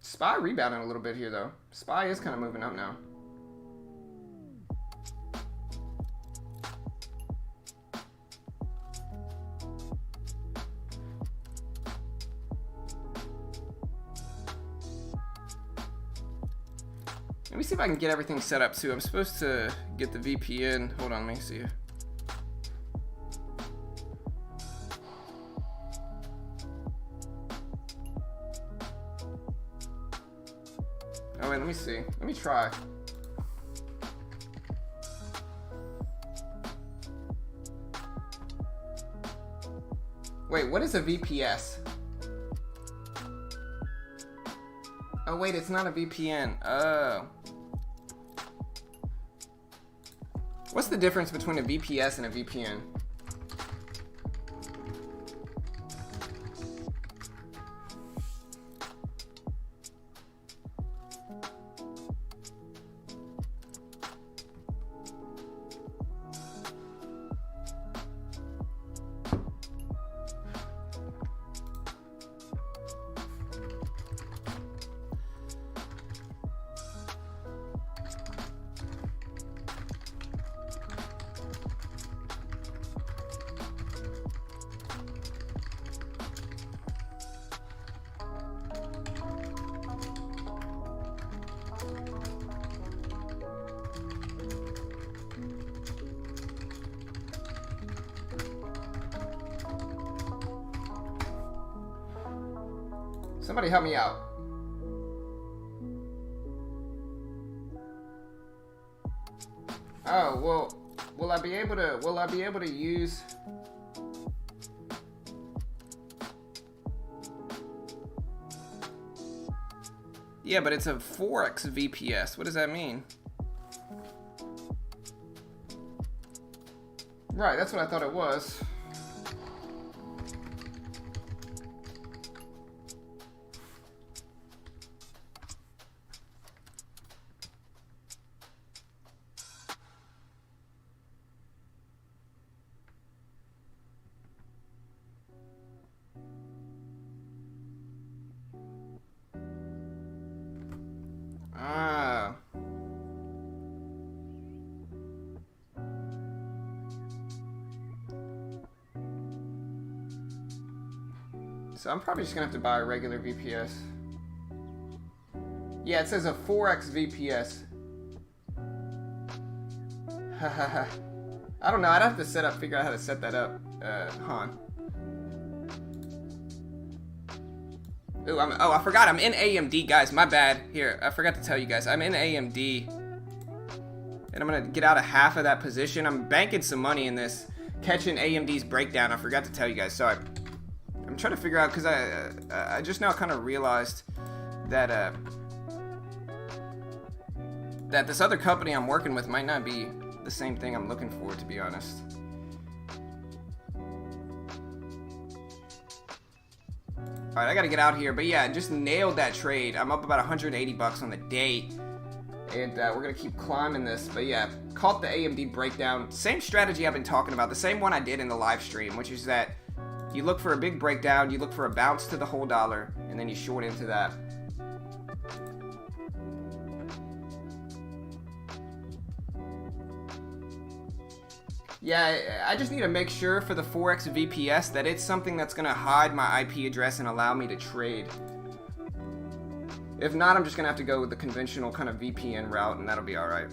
SPY rebounding a little bit here, though. SPY is kind of moving up now. Let me see if I can get everything set up too. I'm supposed to get the VPN. Hold on, let me see. Oh wait, let me see. Let me try. Wait, what is a VPS? Oh wait, it's not a VPN. Oh. What's the difference between a VPS and a VPN? Somebody help me out. Oh, well, will I be able to use... Yeah, but it's a Forex VPS. What does that mean? Right, that's what I thought it was. Ah. So I'm probably just gonna have to buy a regular VPS. Yeah, it says a Forex VPS. Hahaha. I don't know, I'd have to figure out how to set that up. Han. Ooh, I forgot, I'm in AMD, guys, my bad. Here, I forgot to tell you guys, I'm in AMD. And I'm gonna get out of half of that position. I'm banking some money in this, catching AMD's breakdown. I forgot to tell you guys, so I'm trying to figure out, because I just now kind of realized that, that this other company I'm working with might not be the same thing I'm looking for, to be honest. Alright, I gotta get out here, but yeah, just nailed that trade. I'm up about 180 bucks on the day, and we're gonna keep climbing this. But yeah, caught the AMD breakdown. Same strategy I've been talking about, the same one I did in the live stream, which is that you look for a big breakdown, you look for a bounce to the whole dollar, and then you short into that. Yeah, I just need to make sure for the Forex VPS that it's something that's going to hide my IP address and allow me to trade. If not, I'm just going to have to go with the conventional kind of VPN route, and that'll be alright.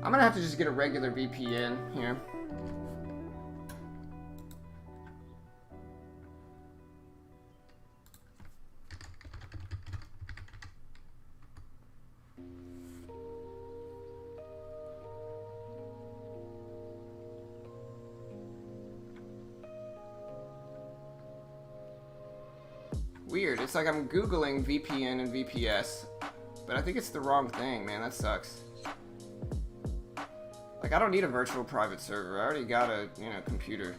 I'm gonna have to just get a regular VPN here. Weird, it's like I'm Googling VPN and VPS, but I think it's the wrong thing, man, that sucks. Like, I don't need a virtual private server, I already got a, computer.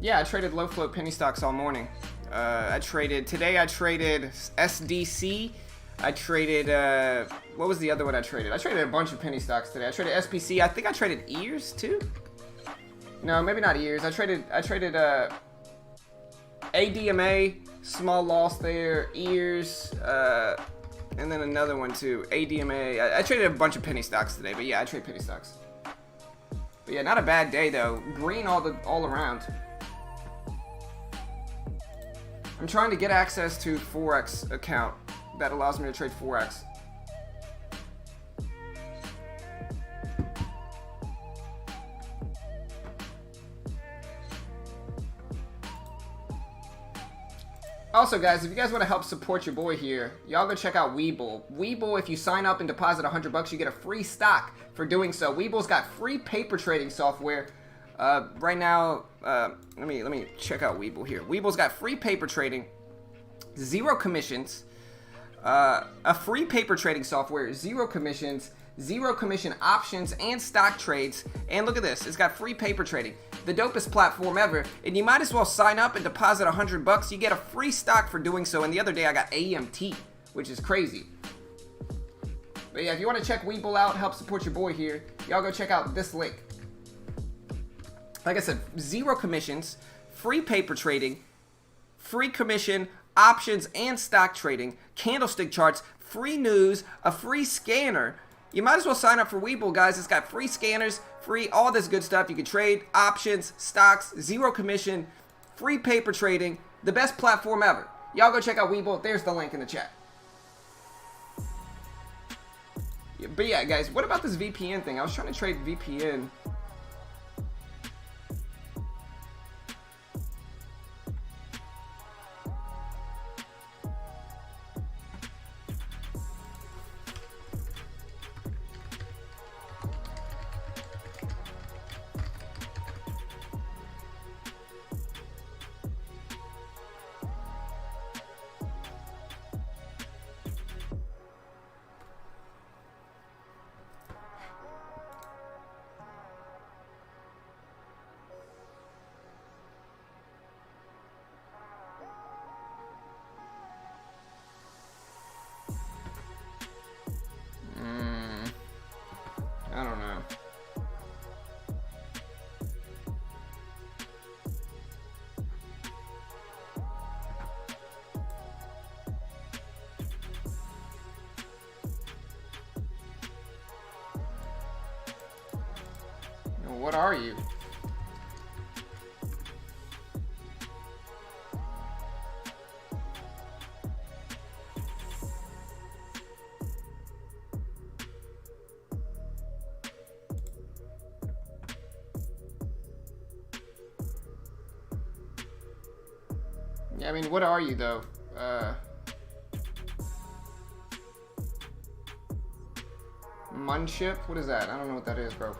Yeah, I traded low float penny stocks all morning. Today I traded SDC. I traded, what was the other one I traded? I traded a bunch of penny stocks today. I traded SPC. I think I traded EARS too. No, maybe not EARS. I traded, ADMA, small loss there, EARS, and then another one too, ADMA. I traded a bunch of penny stocks today, but yeah, I trade penny stocks. But yeah, not a bad day though. Green all around. I'm trying to get access to Forex account that allows me to trade Forex. Also, guys, if you guys want to help support your boy here, y'all go check out Webull. Webull, if you sign up and deposit $100, you get a free stock for doing so. Webull's got free paper trading software. Right now, let me check out Webull here. Webull's got free paper trading, 0 commissions. a free paper trading software, zero commissions, zero commission options and stock trades. And look at this, it's got free paper trading, the dopest platform ever. And you might as well sign up and deposit $100. You get a free stock for doing so. And the other day I got AMT, which is crazy. But yeah, if you want to check Webull out, help support your boy here, y'all go check out this link. Like I said, zero commissions, free paper trading, free commission, options and stock trading, candlestick charts, free news, a free scanner. You might as well sign up for Webull, guys. It's got free scanners, free all this good stuff. You can trade options, stocks, zero commission, free paper trading, the best platform ever. Y'all go check out Webull. There's the link in the chat. But yeah, guys, what about this VPN thing? I was trying to trade VPN. I don't know. What are you? Yeah, I mean, what are you, though? Munship? What is that? I don't know what that is, bro.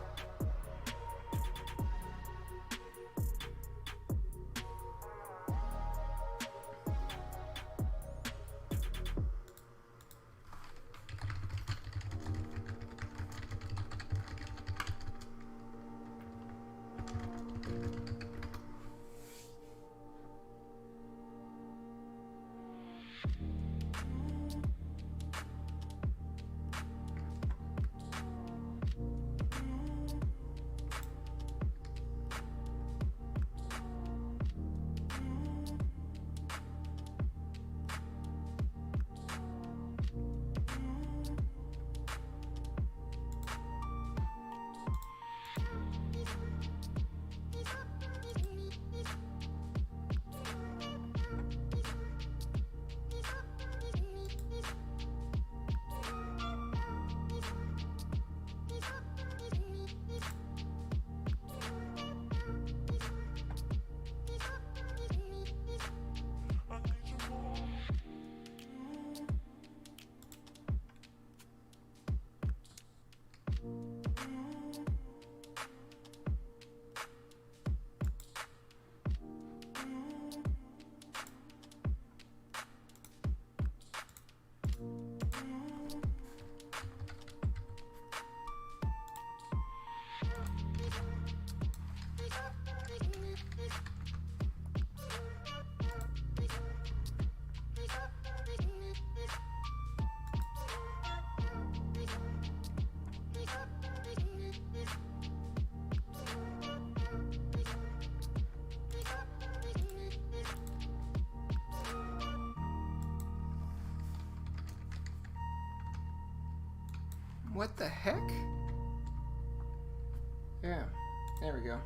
What the heck? Yeah, there we go.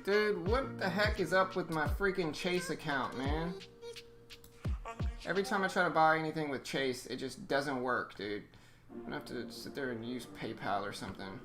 Dude, what the heck is up with my freaking Chase account, man? Every time I try to buy anything with Chase, it just doesn't work, dude. I'm gonna have to sit there and use PayPal or something.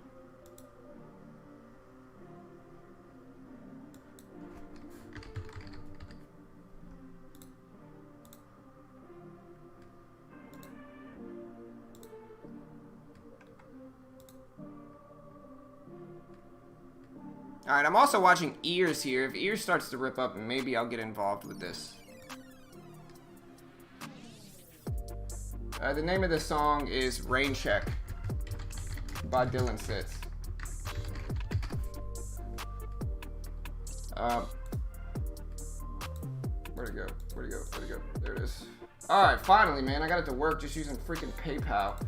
All right, I'm also watching Ears here. If Ears starts to rip up, maybe I'll get involved with this. The name of the song is Rain Check by Dylan Sitz. Where'd it go? Where'd it go? Where'd it go? There it is. Alright, finally, man. I got it to work just using freaking PayPal.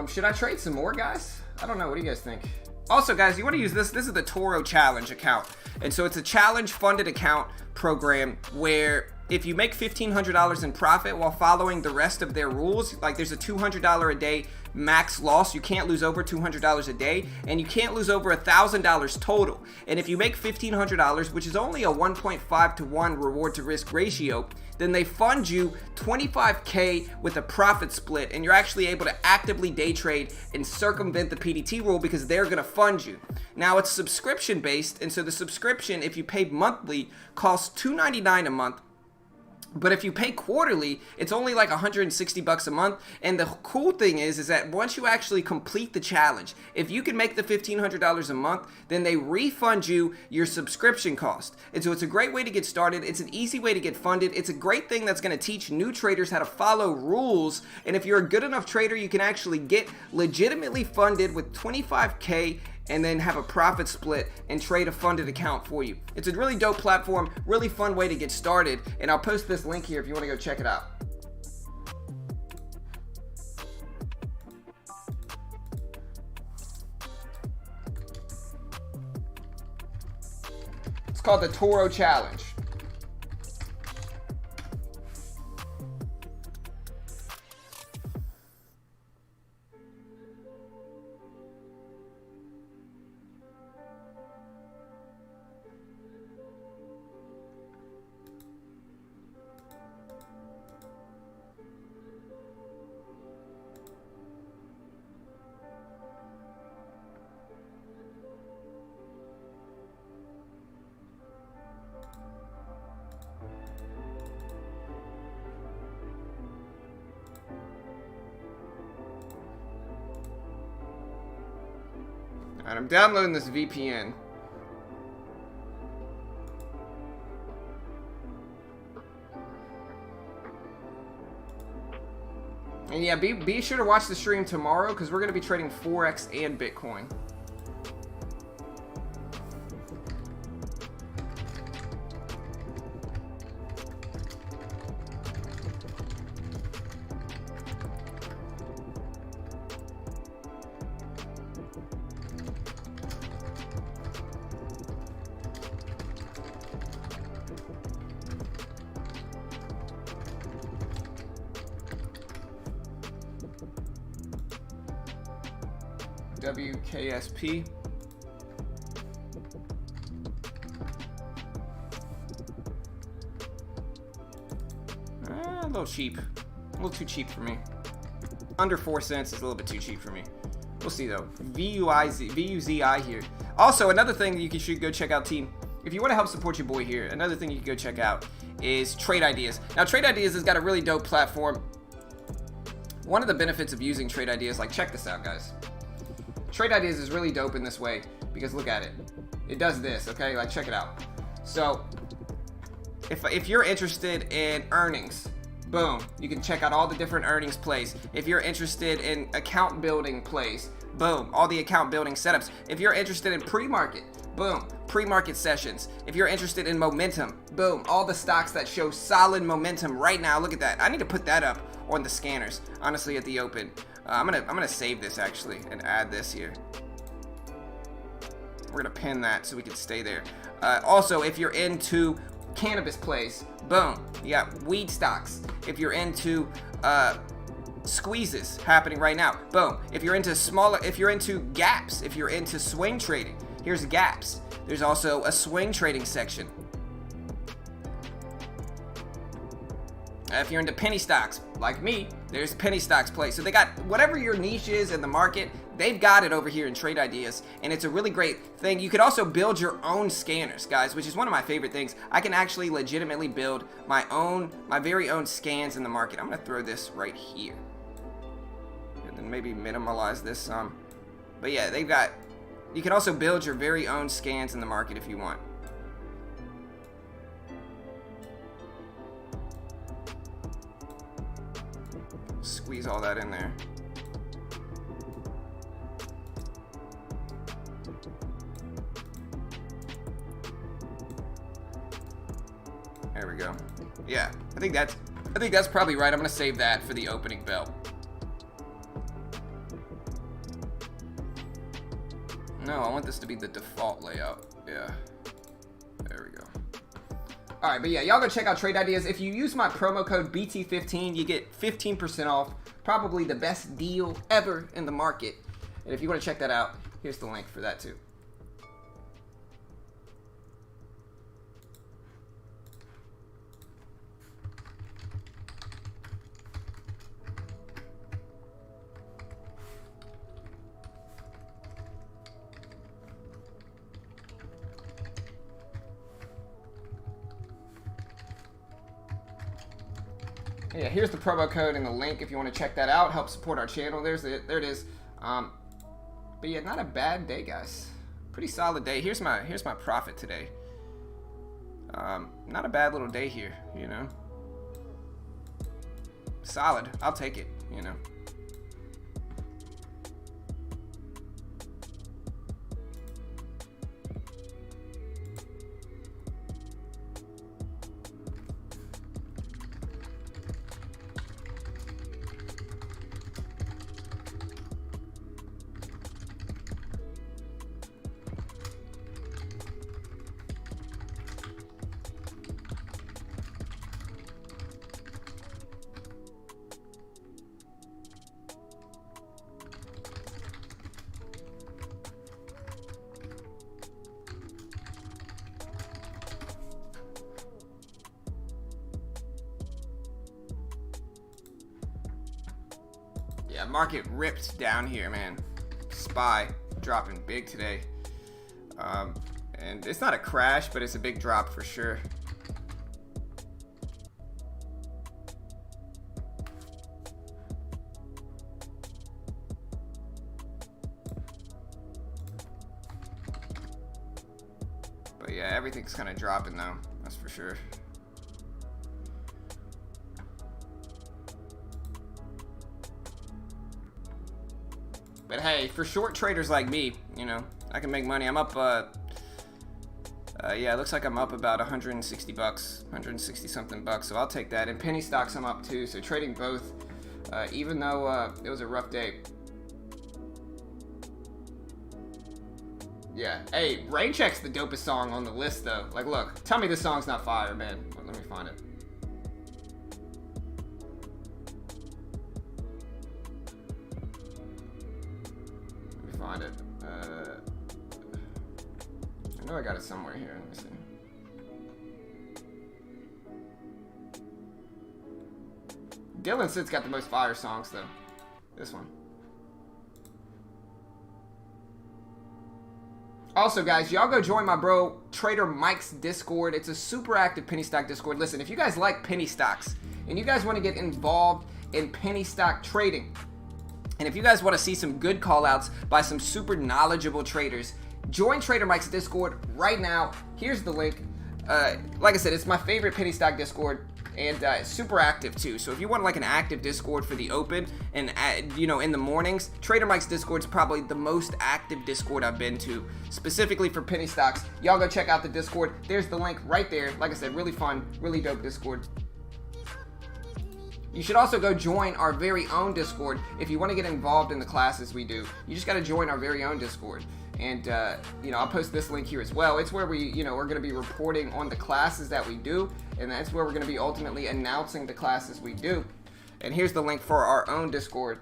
Should I trade some more, guys? I don't know. What do you guys think? Also, guys, you want to use this. This is the Toro Challenge account. And so it's a challenge-funded account program where if you make $1,500 in profit while following the rest of their rules, like there's a $200 a day max loss. You can't lose over $200 a day, and you can't lose over $1,000 total. And if you make $1,500, which is only a 1.5 to 1 reward to risk ratio, then they fund you $25K with a profit split, and you're actually able to actively day trade and circumvent the PDT rule because they're going to fund you. Now, it's subscription based, and so the subscription, if you pay monthly, costs $299 a month. But if you pay quarterly, it's only like $160 a month. And the cool thing is that once you actually complete the challenge, if you can make the $1,500 a month, then they refund you your subscription cost. And so it's a great way to get started. It's an easy way to get funded. It's a great thing that's going to teach new traders how to follow rules. And if you're a good enough trader, you can actually get legitimately funded with $25K and then have a profit split and trade a funded account for you. It's a really dope platform, really fun way to get started, and I'll post this link here if you want to go check it out. It's called the Toro Challenge. Alright, I'm downloading this VPN. And yeah, be sure to watch the stream tomorrow because we're going to be trading Forex and Bitcoin. WKSP. A little cheap. A little too cheap for me. Under 4 cents is a little bit too cheap for me. We'll see though. VUZI here. Also, another thing that you should go check out, team. If you want to help support your boy here, another thing you can go check out is Trade Ideas. Now, Trade Ideas has got a really dope platform. One of the benefits of using Trade Ideas, like check this out, guys. Trade Ideas is really dope in this way because look at it. It does this, okay? Like check it out. So if you're interested in earnings, boom, you can check out all the different earnings plays. If you're interested in account building plays, boom, all the account building setups. If you're interested in pre-market, boom, pre-market sessions. If you're interested in momentum, boom, all the stocks that show solid momentum right now. Look at that. I need to put that up on the scanners, honestly, at the open. I'm gonna save this actually and add this here. We're gonna pin that so we can stay there. Also, if you're into cannabis plays, boom, you got weed stocks. If you're into squeezes happening right now, boom. If you're into gaps, if you're into swing trading, here's gaps. There's also a swing trading section. If you're into penny stocks, like me, there's penny stocks play. So they got whatever your niche is in the market, they've got it over here in Trade Ideas, and it's a really great thing. You could also build your own scanners, guys, which is one of my favorite things. I can actually legitimately build my very own scans in the market. I'm gonna throw this right here, and then maybe minimize this some. But yeah, they've got, you can also build your very own scans in the market if you want. Squeeze all that in there. There we go. Yeah, I think that's probably right. I'm gonna save that for the opening bell. No, I want this to be the default layout. Yeah. There we go. Alright, but yeah, y'all go check out Trade Ideas. If you use my promo code BT15, you get 15% off. Probably the best deal ever in the market. And if you want to check that out, here's the link for that too. Yeah, here's the promo code and the link if you want to check that out. Help support our channel. There it is. But yeah, not a bad day, guys. Pretty solid day. Here's my profit today. Not a bad little day here, you know. Solid. I'll take it, you know. Yeah, market ripped down here, man. SPY dropping big today. And it's not a crash, but it's a big drop for sure. But yeah, everything's kind of dropping though, that's for sure. But hey, for short traders like me, you know, I can make money. I'm up, yeah, it looks like I'm up about 160 bucks, 160 something bucks, so I'll take that. And penny stocks I'm up too, so trading both, even though it was a rough day. Yeah, hey, Rain Check's the dopest song on the list though. Like, look, tell me this song's not fire, man. Let me find it. Find it. I know I got it somewhere here. Let me see. Dylan Sid's got the most fire songs though. This one. Also, guys, y'all go join my bro Trader Mike's Discord. It's a super active penny stock Discord. Listen, if you guys like penny stocks and you guys want to get involved in penny stock trading, and if you guys want to see some good callouts by some super knowledgeable traders, join Trader Mike's Discord right now. Here's the link. Like I said, it's my favorite penny stock Discord, and it's super active too. So if you want like an active Discord for the open and you know, in the mornings, Trader Mike's Discord is probably the most active Discord I've been to, specifically for penny stocks. Y'all go check out the Discord. There's the link right there. Like I said, really fun, really dope Discord. You should also go join our very own Discord if you want to get involved in the classes we do. You just got to join our very own Discord. And, you know, I'll post this link here as well. It's where we, you know, we're going to be reporting on the classes that we do. And that's where we're going to be ultimately announcing the classes we do. And here's the link for our own Discord.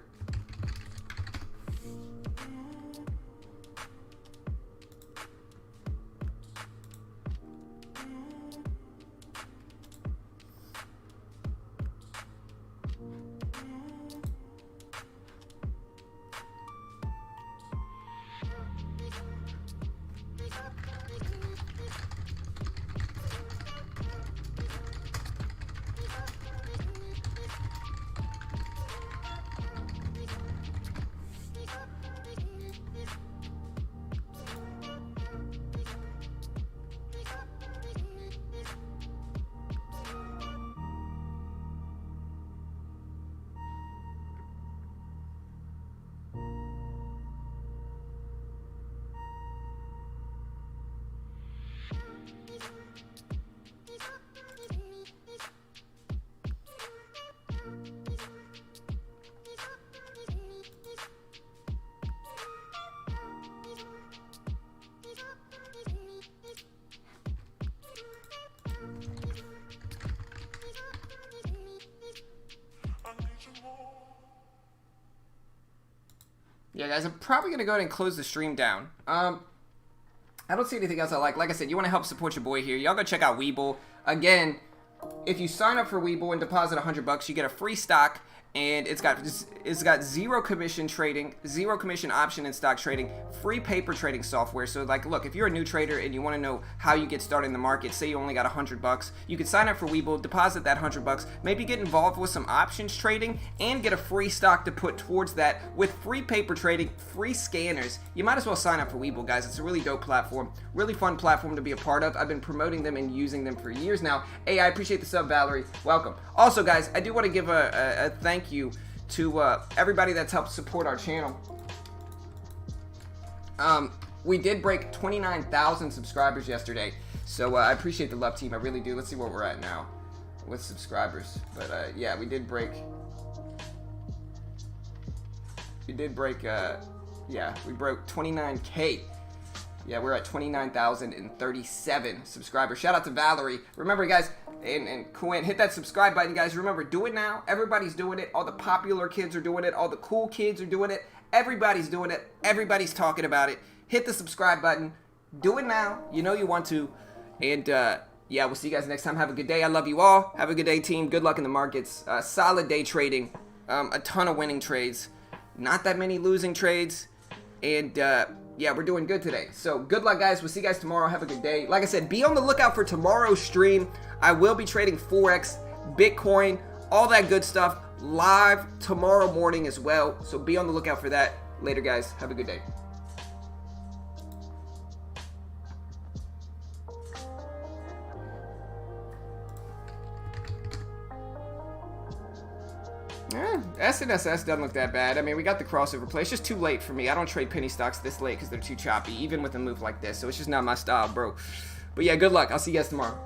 Yeah, guys, I'm probably going to go ahead and close the stream down. I don't see anything else I like. Like I said, you want to help support your boy here. Y'all go check out Webull. Again, if you sign up for Webull and deposit $100, you get a free stock. And it's got zero commission trading, zero commission option in stock trading, free paper trading software. So like, look, if you're a new trader and you want to know how you get started in the market, say you only got $100, you can sign up for Webull, deposit that $100, maybe get involved with some options trading, and get a free stock to put towards that with free paper trading, free scanners. You might as well sign up for Webull, guys. It's a really dope platform, really fun platform to be a part of. I've been promoting them and using them for years now. Hey, I appreciate the sub, Valerie. Welcome. Also, guys, I do want to give a thank you to everybody that's helped support our channel. We did break 29,000 subscribers yesterday, so I appreciate the love, team. I really do. Let's see where we're at now with subscribers. But yeah, we did break. Yeah, we broke 29K. Yeah, we're at 29,037 subscribers. Shout out to Valerie. Remember, guys, and Quinn, hit that subscribe button, guys. Remember, do it now. Everybody's doing it. All the popular kids are doing it. All the cool kids are doing it. Everybody's doing it. Everybody's talking about it. Hit the subscribe button. Do it now. You know you want to. And, yeah, we'll see you guys next time. Have a good day. I love you all. Have a good day, team. Good luck in the markets. Solid day trading. A ton of winning trades. Not that many losing trades. And, yeah, we're doing good today. So good luck, guys. We'll see you guys tomorrow. Have a good day. Like I said, be on the lookout for tomorrow's stream. I will be trading Forex, Bitcoin, all that good stuff live tomorrow morning as well. So be on the lookout for that. Later, guys. Have a good day. SNSS doesn't look that bad. I mean, we got the crossover play. It's just too late for me. I don't trade penny stocks this late because they're too choppy, even with a move like this. So it's just not my style, bro. But yeah, good luck. I'll see you guys tomorrow.